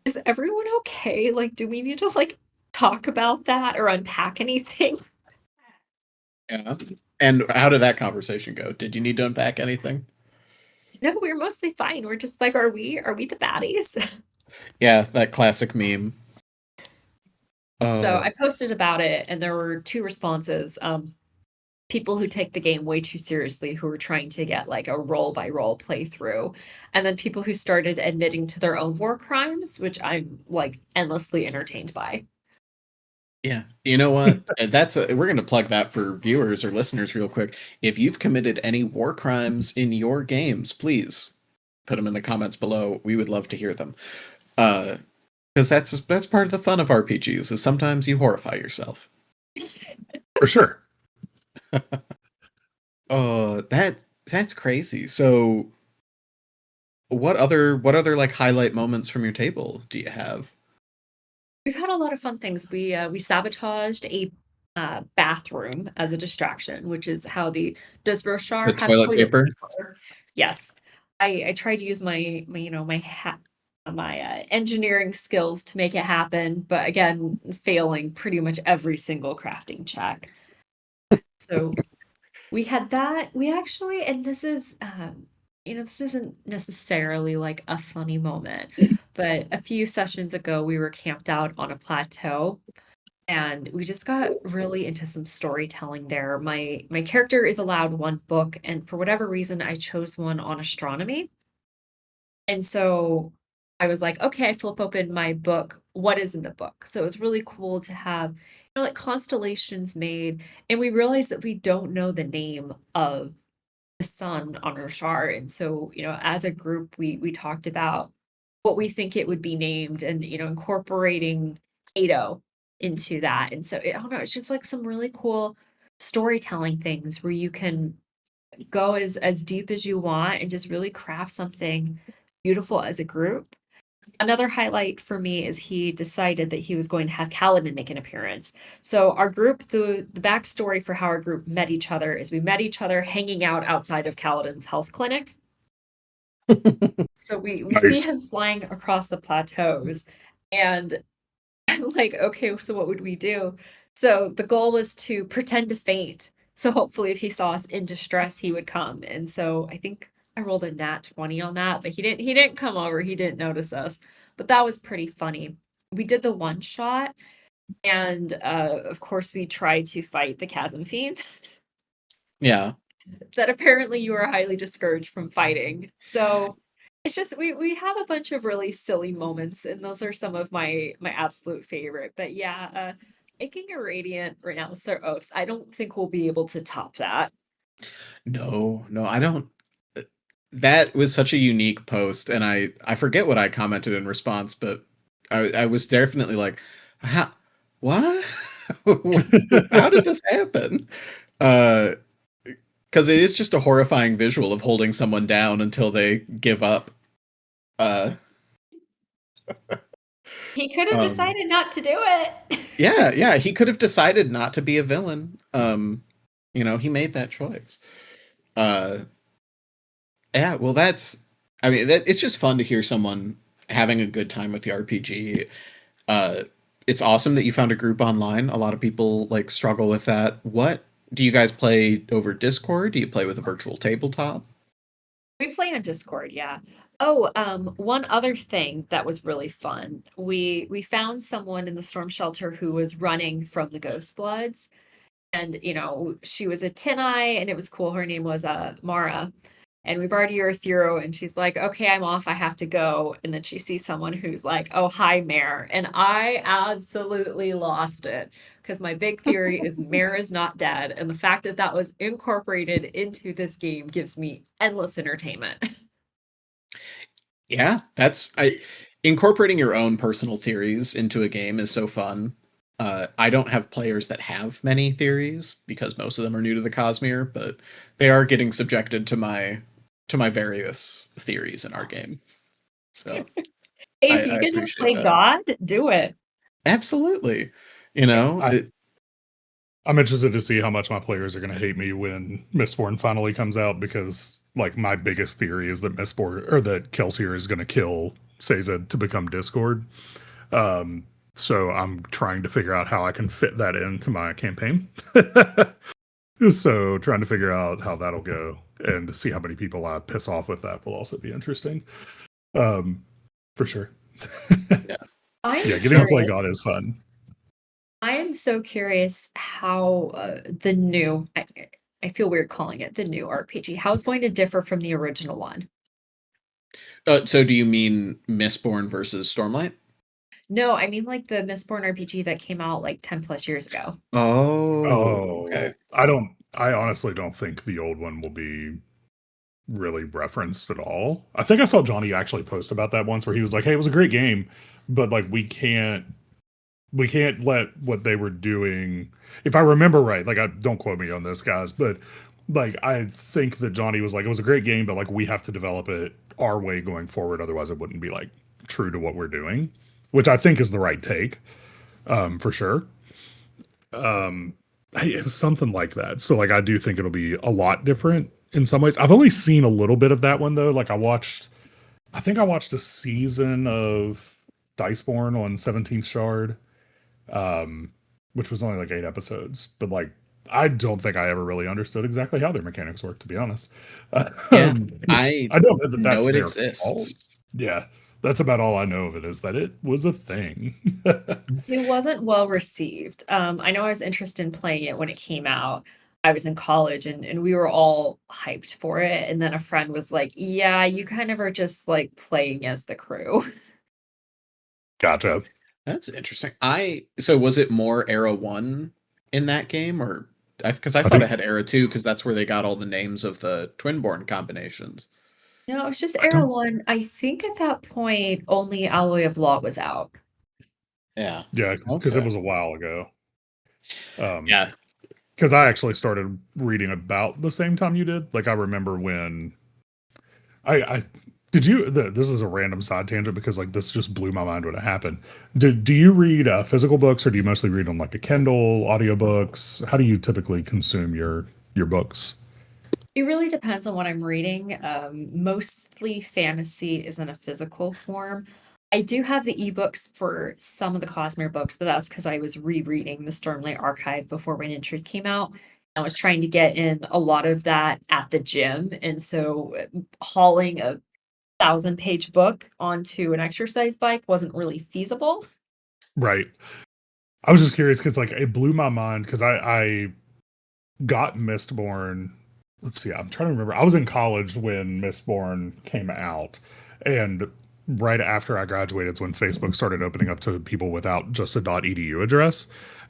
is everyone okay? Like, do we need to like talk about that or unpack anything? yeah. And how did that conversation go? Did you need to unpack anything? No, we were mostly fine. We're just like, are we the baddies? Yeah, that classic meme. So Oh, I posted about it and there were two responses. People who take the game way too seriously, who are trying to get like a roll by roll playthrough, and then people who started admitting to their own war crimes, which I'm like endlessly entertained by. yeah. You know what? We're going to plug that for viewers or listeners real quick. If you've committed any war crimes in your games, please put them in the comments below. We would love to hear them. Because that's part of the fun of RPGs is sometimes you horrify yourself. For sure. Oh, that's crazy. So what other like highlight moments from your table do you have? We've had a lot of fun things. We sabotaged a bathroom as a distraction, which is how the does The Roshar have toilet toilet paper? paper? Yes. I tried to use my my engineering skills to make it happen, but again, failing pretty much every single crafting check. So we had that. We actually, and this is, this isn't necessarily like a funny moment, but a few sessions ago, we were camped out on a plateau and we just got really into some storytelling there. My character is allowed one book, and for whatever reason, I chose one on astronomy. And so I was like, okay, I flip open my book. What is in the book? So it was really cool to have, like constellations made. And we realized that we don't know the name of the sun on our chart. And so, as a group, we talked about what we think it would be named and, incorporating Cato into that. And so I don't know, it's just like some really cool storytelling things where you can go as deep as you want and just really craft something beautiful as a group. Another highlight for me is he decided that he was going to have Kaladin make an appearance. So our group, the backstory for how our group met each other is we met each other hanging out outside of Kaladin's health clinic. So we see Nice. him flying across the plateaus, and I'm like, okay, so what would we do? So the goal is to pretend to faint. So hopefully if he saw us in distress, he would come. And so I think I rolled a nat 20 on that, but he didn't come over, he didn't notice us. But that was pretty funny. We did the one shot, and of course we tried to fight the chasm fiend Yeah. that apparently you are highly discouraged from fighting. So it's just we have a bunch of really silly moments, and those are some of my absolute favorite. But yeah, making a radiant renounce their oaths, I don't think we'll be able to top that. No, no, I don't. That was such a unique post, and I forget what I commented in response, but I was definitely like, how, what? How did this happen? Uh, because it is just a horrifying visual of holding someone down until they give up. Uh, He could have um, decided not to do it. yeah, yeah, he could have decided not to be a villain. He made that choice. Uh, yeah, well, I mean, it's just fun to hear someone having a good time with the RPG. Uh, it's awesome that you found a group online. A lot of people like struggle with that. What do you guys play over Discord? Do you play with a virtual tabletop? We play on Discord, yeah. Oh, one other thing that was really fun. We found someone in the storm shelter who was running from the Ghost Bloods. And she was a tin eye, and it was cool. Her name was Mara, and we borrowed her Earth and she's like, okay, I'm off, I have to go. And then she sees someone who's like, oh, hi, Mare. And I absolutely lost it, because my big theory is Mare is not dead, and the fact that that was incorporated into this game gives me endless entertainment. Yeah, that's I incorporating your own personal theories into a game is so fun. I don't have players that have many theories because most of them are new to the Cosmere, but they are getting subjected to my various theories in our game. So Hey, I, if you I get to appreciate play that. God, do it. Absolutely. You know, I, I'm interested to see how much my players are going to hate me when Mistborn finally comes out, because like my biggest theory is that Mistborn, or that Kelsier is going to kill Sazed to become Discord. Um, so I'm trying to figure out how I can fit that into my campaign. So trying to figure out how that'll go and to see how many people I piss off with that will also be interesting. Um, for sure. yeah. I'm Yeah, getting to play curious. God is fun. I am so curious how the new, I feel weird calling it the new RPG, how it's going to differ from the original one. So do you mean Mistborn versus Stormlight? No, I mean like the Mistborn RPG that came out like 10 plus years ago. Oh, okay. Oh, I honestly don't think the old one will be really referenced at all. I think I saw Johnny actually post about that once where he was like, "Hey, it was a great game, but like we can't let what they were doing." If I remember right, like I don't quote me on this, guys, but like I think that Johnny was like, "It was a great game, but like we have to develop it our way going forward, otherwise it wouldn't be like true to what we're doing," which I think is the right take, for sure. Um, it was something like that. So like I do think it'll be a lot different in some ways. I've only seen a little bit of that one though. Like I think I watched a season of Diceborn on 17th Shard, um, which was only like 8 episodes. But like I don't think I ever really understood exactly how their mechanics work, to be honest. Yeah, Which I I know that know that's it their fault. exists. Yeah, that's about all I know of it, is that it was a thing. It wasn't well received. I know I was interested in playing it when it came out. I was in college and we were all hyped for it. And then a friend was like, yeah, you kind of are just like playing as the crew. Gotcha. That's interesting. So was it more Era 1 in that game, or because I I thought think it had Era 2 because that's where they got all the names of the Twinborn combinations. No, it was just I Era don't. 1. I think at that point only Alloy of Law was out. Yeah. Yeah, because it Okay. was a while ago. Yeah. Because I actually started reading about the same time you did. Like I remember when I did you. This is a random side tangent because like this just blew my mind when it happened. Do you read physical books or do you mostly read on like a Kindle, audiobooks? How do you typically consume your books? It really depends on what I'm reading. Mostly fantasy is in a physical form. I do have the ebooks for some of the Cosmere books, but that's because I was rereading the Stormlight Archive before Rain and Truth came out. I was trying to get in a lot of that at the gym, and so hauling a 1,000-page book onto an exercise bike wasn't really feasible. Right. I was just curious because like it blew my mind because I got Mistborn. Let's see, I'm trying to remember. I was in college when Mistborn came out, and right after I graduated is when Facebook started opening up to people without just a .edu address,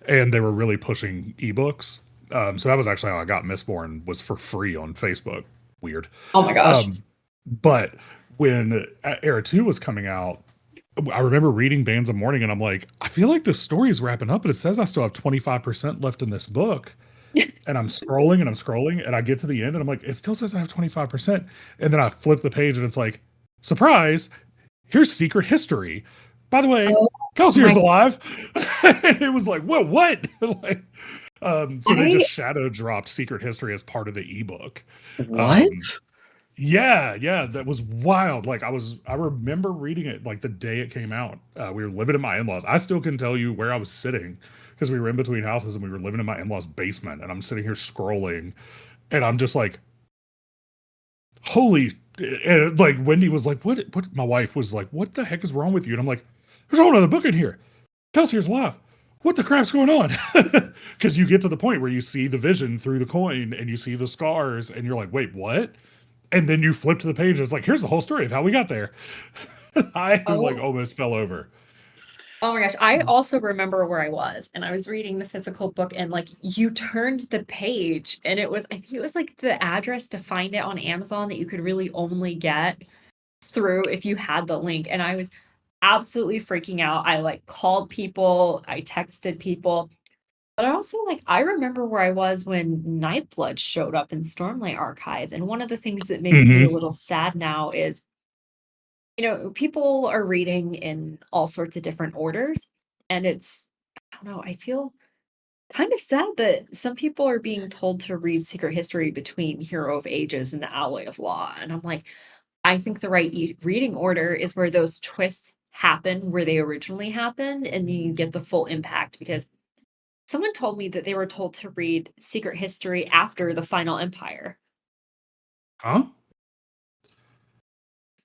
and they were really pushing ebooks. So that was actually how I got Mistborn, was for free on Facebook. Weird. Oh my gosh. But when Era 2 was coming out, I remember reading Bands of Morning and I'm like, I feel like this story is wrapping up, but it says I still have 25% left in this book. And I'm scrolling and I'm scrolling and I get to the end and I'm like, it still says I have 25%. And then I flip the page and it's like, surprise, here's secret history. By the way, Oh Kelsier's my, alive. And it was like, whoa, what? Like, so they I just shadow dropped secret history as part of the ebook. What? Um, yeah, that was wild. Like I remember reading it like the day it came out. We were living in my in-laws. I still can tell you where I was sitting because we were in between houses and we were living in my in-laws basement and I'm sitting here scrolling and I'm just like, holy, and like Wendy was like, what, my wife was like, what the heck is wrong with you? And I'm like, there's a whole other book in here. Kelsey's alive. What the crap's going on? Because you get to the point where you see the vision through the coin and you see the scars and you're like, wait, what? And then you flip to the page and it's like, here's the whole story of how we got there. I like oh almost fell over. Oh my gosh, I also remember where I was and I was reading the physical book and like you turned the page and it was I think it was like the address to find it on Amazon that you could really only get through if you had the link and I was absolutely freaking out. I like called people, I texted people, but I also like I remember where I was when Nightblood showed up in Stormlight Archive and one of the things that makes me a Mm-hmm. little sad now is people are reading in all sorts of different orders, and I don't know, I feel kind of sad that some people are being told to read Secret History between Hero of Ages and the Alloy of Law. And I'm like, I think the right reading order is where those twists happen where they originally happened, and you get the full impact. Because someone told me that they were told to read Secret History after the Final Empire. Huh?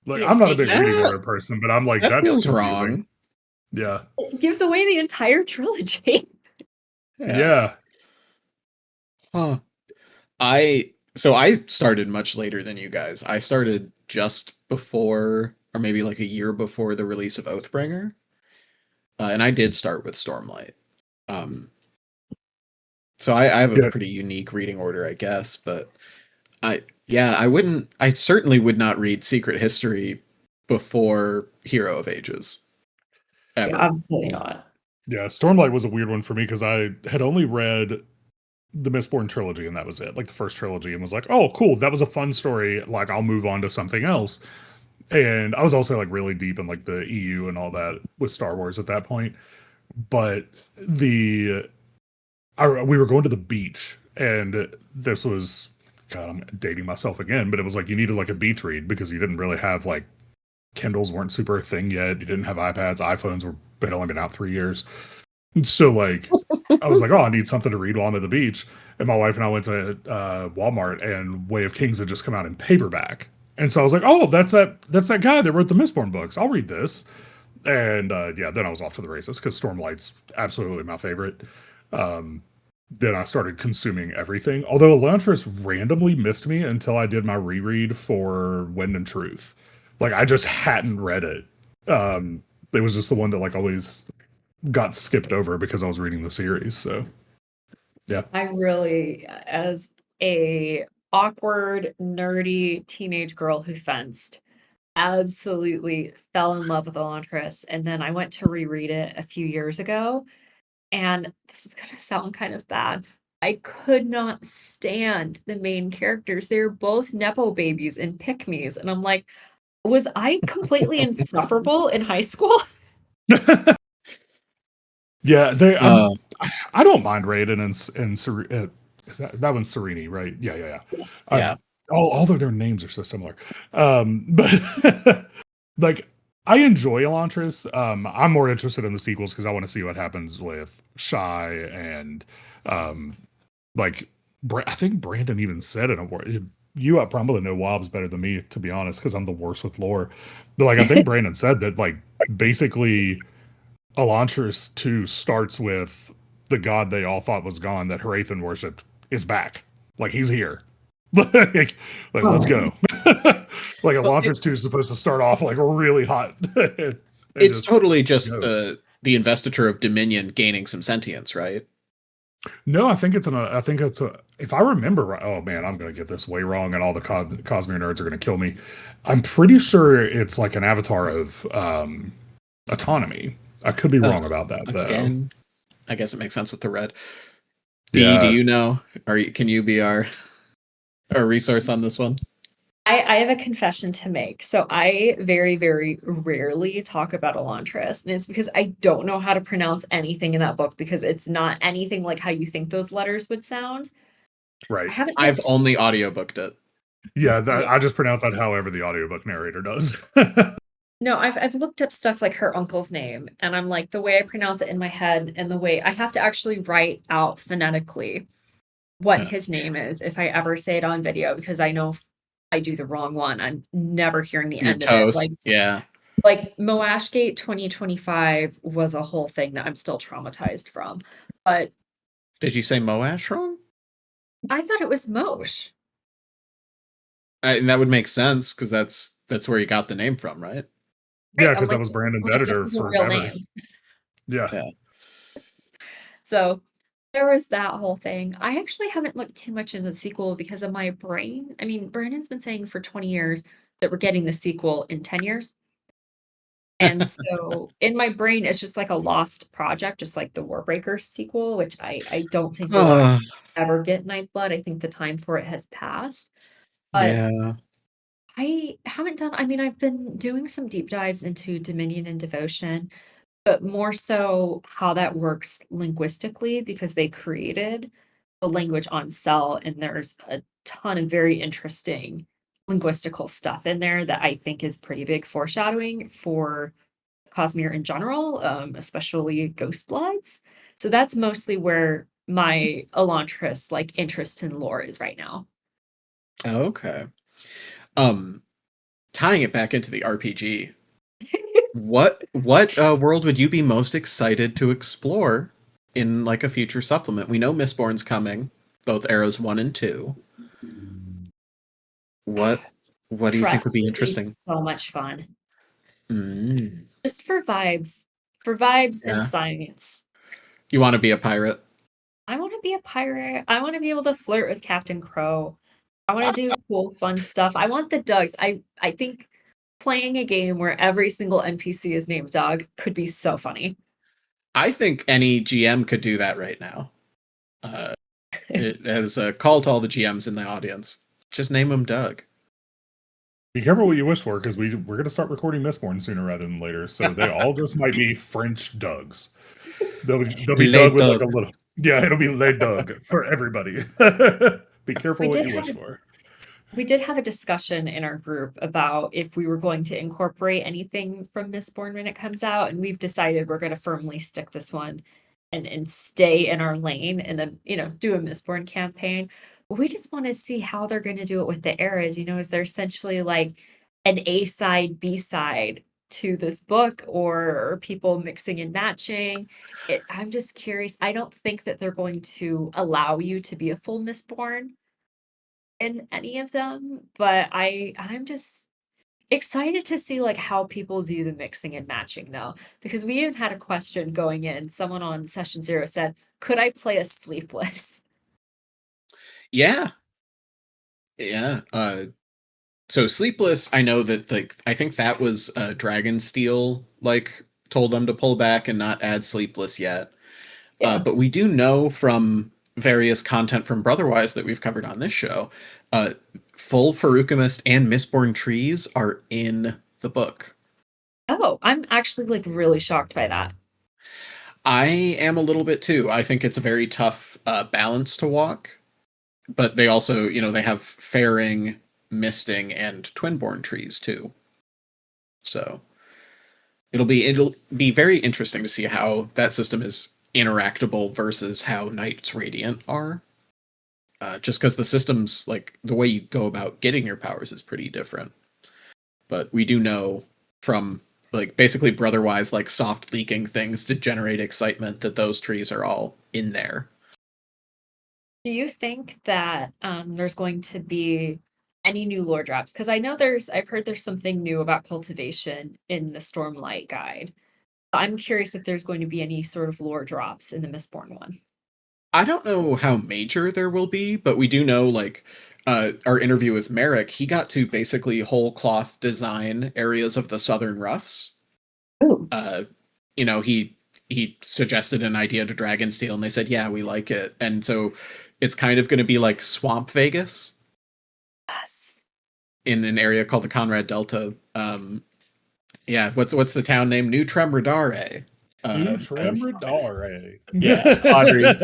Like I'm It's not a big making reading Yeah, order person, but I'm like, that that's feels confusing. wrong. Yeah. it gives away the entire trilogy. Yeah. Yeah. Huh. I started much later than you guys. I started just before, or maybe like a year before the release of Oathbringer, and I did start with Stormlight. Um, so I have a Yeah. pretty unique reading order, I guess. But yeah, I wouldn't. I certainly would not read Secret History before Hero of Ages Yeah, ever. absolutely not. Yeah. Stormlight was a weird one for me because I had only read the Mistborn trilogy and that was it, like the first trilogy, and was like, oh, cool, that was a fun story. Like, I'll move on to something else. And I was also like really deep in like the EU and all that with Star Wars at that point. But we were going to the beach, and this was, God, I'm dating myself again, but it was like you needed like a beach read because you didn't really have like Kindles weren't super a thing yet. You didn't have iPads, iPhones had only been out 3 years. So like, I was like, oh, I need something to read while I'm at the beach. And my wife and I went to Walmart, and Way of Kings had just come out in paperback. And so I was like, oh, that's that guy that wrote the Mistborn books. I'll read this. And yeah, then I was off to the races because Stormlight's absolutely my favorite. Um, then I started consuming everything. Although Elantris randomly missed me until I did my reread for Wind and Truth. Like I just hadn't read it. It was just the one that like always got skipped over because I was reading the series. So yeah. I really, as a awkward, nerdy teenage girl who fenced, absolutely fell in love with Elantris. And then I went to reread it a few years ago, and this is gonna sound kind of bad. I could not stand the main characters. They're both Nepo babies and pick-me's, and I'm like, was I completely insufferable in high school? Yeah, they. Uh, I don't mind Raiden and is that one's Sereni, right? Yeah, yeah, yeah. Yes. yeah. Although their names are so similar, but like I enjoy Elantris. I'm more interested in the sequels because I want to see what happens with Shy and like I think Brandon even said in a word. You probably know Wobbs better than me, to be honest, because I'm the worst with lore. But like I think Brandon said that like basically Elantris 2 starts with the god they all thought was gone that Hrathen worshipped is back. Like he's here. like let's go. Like Well, Elantris 2 is supposed to start off like really hot. it's totally just go. the investiture of Dominion gaining some sentience, right? No, I think it's a if I remember right. Oh man, I'm gonna get this way wrong and all the Cosmere nerds are gonna kill me. I'm pretty sure it's like an avatar of autonomy. I could be wrong about that though. Again, I guess it makes sense with the red. Yeah. Do you know? Can you be our resource on this one? I have a confession to make. So I very, very rarely talk about Elantris, and it's because I don't know how to pronounce anything in that book because it's not anything like how you think those letters would sound. Right. I've only audiobooked it. Yeah, I just pronounce that however the audiobook narrator does. No, I've looked up stuff like her uncle's name, and I'm like, the way I pronounce it in my head and the way I have to actually write out phonetically what Yeah. his name is if I ever say it on video, because I know if I do the wrong one, I'm never hearing the You're end of it. toast. Yeah. Like Moashgate 2025 was a whole thing that I'm still traumatized from. But Did you say Moash wrong? I thought it was Mosh. And that would make sense because that's where you got the name from, right? Yeah, Right? I'm because that like, was this is Brandon's this editor is a real forever. name. Yeah. Yeah. So there was that whole thing. I actually haven't looked too much into the sequel because of my brain. I mean, Brandon's been saying for 20 years that we're getting the sequel in 10 years. And so in my brain, it's just like a lost project, just like the Warbreaker sequel, which I don't think we'll ever get Nightblood. I think the time for it has passed. But Yeah. I haven't done, I mean, I've been doing some deep dives into Dominion and Devotion, but more so how that works linguistically because they created the language on Cell, and there's a ton of very interesting linguistical stuff in there that I think is pretty big foreshadowing for Cosmere in general, especially Ghost Bloods. So that's mostly where my Elantris like interest in lore is right now. Okay. Tying it back into the RPG, what world would you be most excited to explore in like a future supplement? We know Mistborn's coming, both eras 1 and 2. What do you think would Trust be would be interesting? so much fun. Mm, Just for vibes and yeah. science. You want to be a pirate? I want to be a pirate. I want to be able to flirt with Captain Crow. I want to do cool, fun stuff. I want the Dougs. I think playing a game where every single NPC is named Doug could be so funny. I think any GM could do that right now. As a call to all the GMs in the audience, just name him Doug. Be careful what you wish for, because we're going to start recording Mistborn sooner rather than later. So they all just might be French Dougs. They'll be Les Doug with like a Doug. little. Yeah, it'll be Les Doug for everybody. Be careful We what did you have wish a for. We did have a discussion in our group about if we were going to incorporate anything from Mistborn when it comes out, and we've decided we're going to firmly stick this one and stay in our lane, and then, do a Mistborn campaign. But we just want to see how they're going to do it with the eras. Is there essentially like an A side, B side to this book, or are people mixing and matching? I'm just curious. I don't think that they're going to allow you to be a full Mistborn in any of them, but I'm just excited to see like how people do the mixing and matching though, because we even had a question going in. Someone on session 0 said, "Could I play a sleepless?" Yeah. Yeah. So Sleepless, I know that like I think that was Dragonsteel like told them to pull back and not add Sleepless yet. Yeah. But we do know from various content from Brotherwise that we've covered on this show, uh, full Feruchemist and Mistborn trees are in the book. Oh, I'm actually like really shocked by that. I am a little bit too. I think it's a very tough balance to walk, but they also, they have Fairing, Misting, and Twinborn trees too. So it'll be very interesting to see how that system is interactable versus how Knights Radiant are. Just because the systems, like the way you go about getting your powers, is pretty different. But we do know from like basically Brotherwise, like soft leaking things to generate excitement, that those trees are all in there. Do you think that there's going to be any new lore drops? Because I know I've heard there's something new about cultivation in the Stormlight guide. I'm curious if there's going to be any sort of lore drops in the Mistborn one. I don't know how major there will be, but we do know like our interview with Merrick, he got to basically whole cloth design areas of the Southern Roughs. Oh, uh, he suggested an idea to Dragonsteel, and they said, "Yeah, we like it." And so it's kind of going to be like Swamp Vegas yes. in an area called the Conrad Delta. Yeah, what's the town name? New Tremredare. As Tramradare. yeah, Audrey's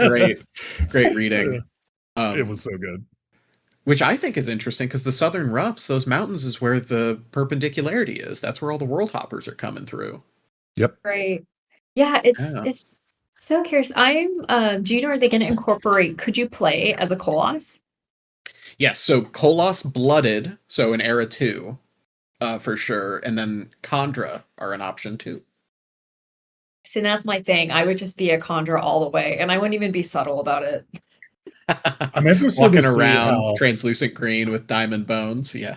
great reading. It was so good. Which I think is interesting because the Southern Roughs, those mountains, is where the perpendicularity is. That's where all the world hoppers are coming through. Yep. Right. Yeah, it's Yeah. it's so curious. Do you know, are they going to incorporate, could you play as a Koloss? Yes, so Koloss Blooded, so in Era 2, for sure, and then Khandra are an option too. See, that's my thing. I would just be a Khandra all the way, and I wouldn't even be subtle about it. I'm interested Walking to see around how. translucent green with diamond bones. Yeah.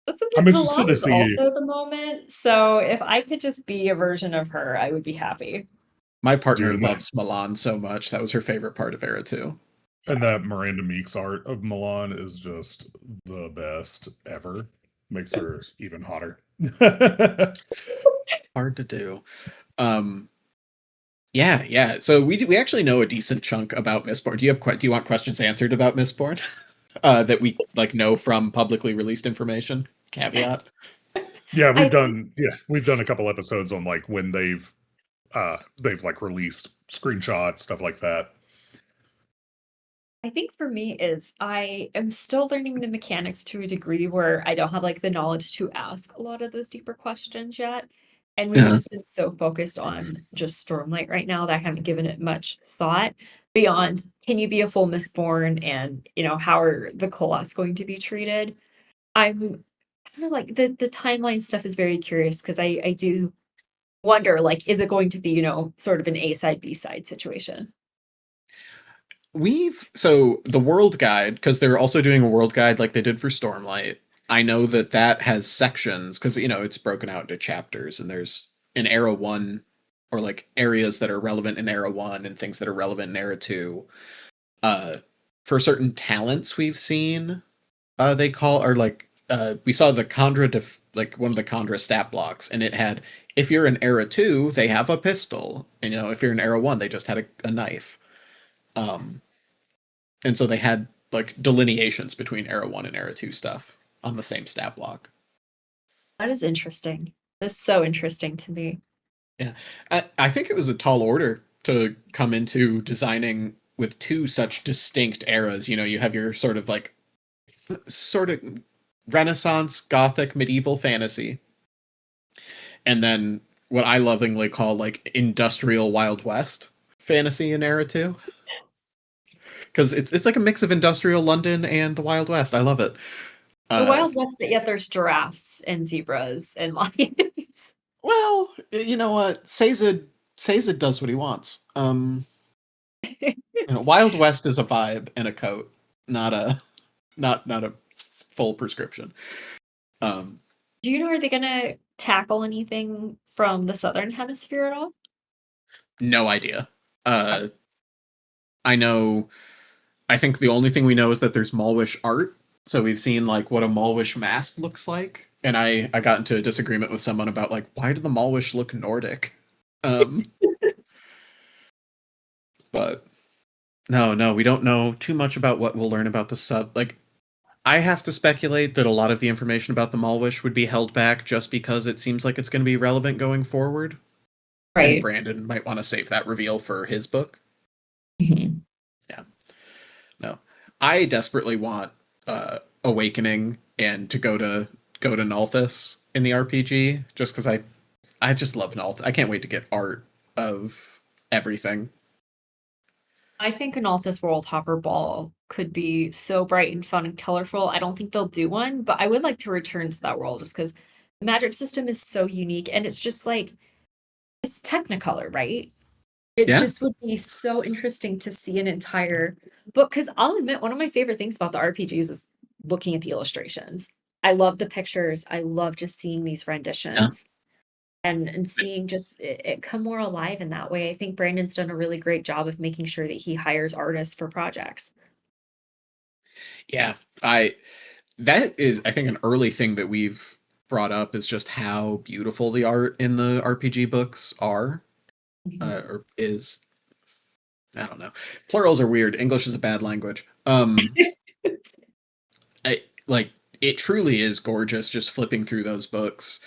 Listen, I'm like interested Milan to is see. also the moment, so if I could just be a version of her, I would be happy. My partner Dude, loves Milan so much. That was her favorite part of Era 2. and that Miranda Meeks art of Milan is just the best ever. Makes her even hotter. Hard to do. Um, yeah. So we actually know a decent chunk about Mistborn. Do you want questions answered about Mistborn? That we like know from publicly released information? Caveat. Yeah, I think we've done a couple episodes on like when they've like released screenshots, stuff like that. I think for me is I am still learning the mechanics to a degree where I don't have like the knowledge to ask a lot of those deeper questions yet. And we've Yeah. just been so focused on just Stormlight right now that I haven't given it much thought beyond, can you be a full Mistborn, and how are the Koloss going to be treated? I'm kind of like the timeline stuff is very curious because I do wonder, like, is it going to be, sort of an A side, B side situation? So the world guide, because they're also doing a world guide like they did for Stormlight. I know that has sections because it's broken out into chapters, and there's an Era 1, or like areas that are relevant in Era 1 and things that are relevant in Era 2. Uh for certain talents we've seen, they call, or like we saw the Khandra like one of the Khandra stat blocks, and it had, if you're in Era 2, they have a pistol, and if you're in Era 1, they just had a knife. Um and so they had like delineations between Era 1 and Era 2 stuff on the same stat block. That is interesting. That's so interesting to me. Yeah. I think it was a tall order to come into designing with two such distinct eras. You have your sort of Renaissance, Gothic, medieval fantasy, and then what I lovingly call like industrial Wild West fantasy in Era 2. Because it's like a mix of industrial London and the Wild West. I love it. The Uh, Wild West, but yet there's giraffes and zebras and lions. Well, you know what? Sazed does what he wants. Wild West is a vibe and a coat, not a not a full prescription. Do you know, are they gonna tackle anything from the Southern Hemisphere at all? No idea. I think the only thing we know is that there's Malwish art. So we've seen like what a Malwish mask looks like. And I got into a disagreement with someone about like, why do the Malwish look Nordic? But no, we don't know too much about what we'll learn about the sub. Like, I have to speculate that a lot of the information about the Malwish would be held back just because it seems like it's going to be relevant going forward. And Right. Brandon might want to save that reveal for his book. Mhm. Yeah. No. I desperately want Awakening and to go to Nalthis in the RPG just because I just love Nalthis. I can't wait to get art of everything. I think an Altus World Hopper Ball could be so bright and fun and colorful. I don't think they'll do one, but I would like to return to that world just because the magic system is so unique and it's just like it's Technicolor, right? It Yeah. just would be so interesting to see an entire book. Because I'll admit, one of my favorite things about the RPGs is looking at the illustrations. I love the pictures. I love just seeing these renditions and seeing just it come more alive in that way. I think Brandon's done a really great job of making sure that he hires artists for projects. Yeah. That is, I think, an early thing that we've brought up is just how beautiful the art in the RPG books are, or is. I don't know. Plurals are weird. English is a bad language. It truly is gorgeous just flipping through those books.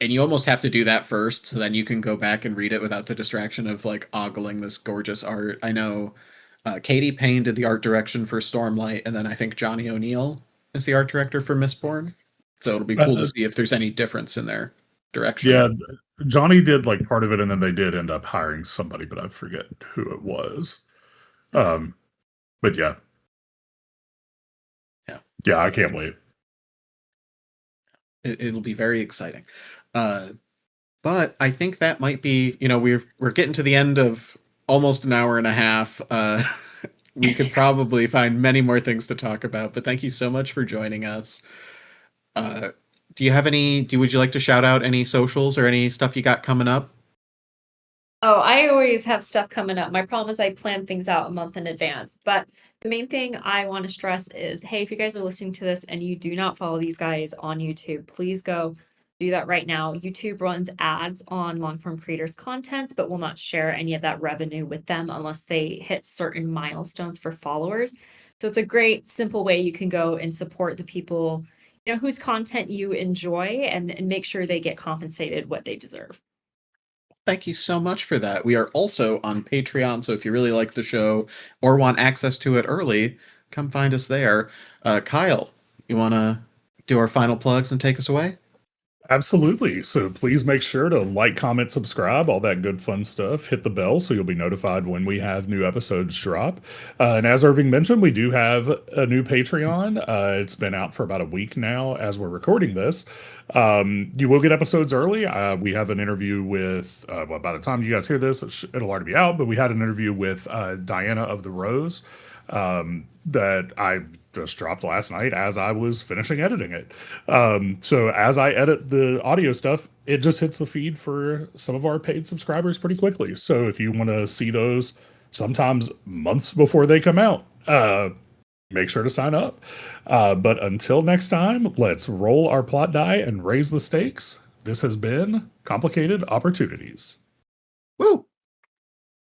And you almost have to do that first, so then you can go back and read it without the distraction of like ogling this gorgeous art. I know Katie Payne did the art direction for Stormlight, and then I think Johnny O'Neill is the art director for Mistborn. So it'll be cool to see if there's any difference in their direction. Yeah, Johnny did like part of it, and then they did end up hiring somebody, but I forget who it was. But yeah. Yeah, I can't wait. It'll be very exciting. But I think that might be, we're getting to the end of almost an hour and a half. We could probably find many more things to talk about, but thank you so much for joining us. Would you like to shout out any socials or any stuff you got coming up? Oh, I always have stuff coming up. My problem is I plan things out a month in advance. But the main thing I want to stress is, hey, if you guys are listening to this and you do not follow these guys on YouTube, please go do that right now. YouTube runs ads on long form creators' contents, but will not share any of that revenue with them unless they hit certain milestones for followers. So it's a great, simple way you can go and support the people, whose content you enjoy and make sure they get compensated what they deserve. Thank you so much for that. We are also on Patreon, so if you really like the show or want access to it early, come find us there. Kyle, you want to do our final plugs and take us away? Absolutely. So please make sure to like, comment, subscribe, all that good fun stuff. Hit the bell so you'll be notified when we have new episodes drop. And as Irving mentioned, we do have a new Patreon. It's been out for about a week now as we're recording this. You will get episodes early. We have an interview with, by the time you guys hear this, it'll already be out, but we had an interview with Diana of the Rose that I just dropped last night as I was finishing editing it. So as I edit the audio stuff, it just hits the feed for some of our paid subscribers pretty quickly. So if you want to see those sometimes months before they come out, make sure to sign up. But until next time, let's roll our plot die and raise the stakes. This has been Complicated Opportunities. Woo!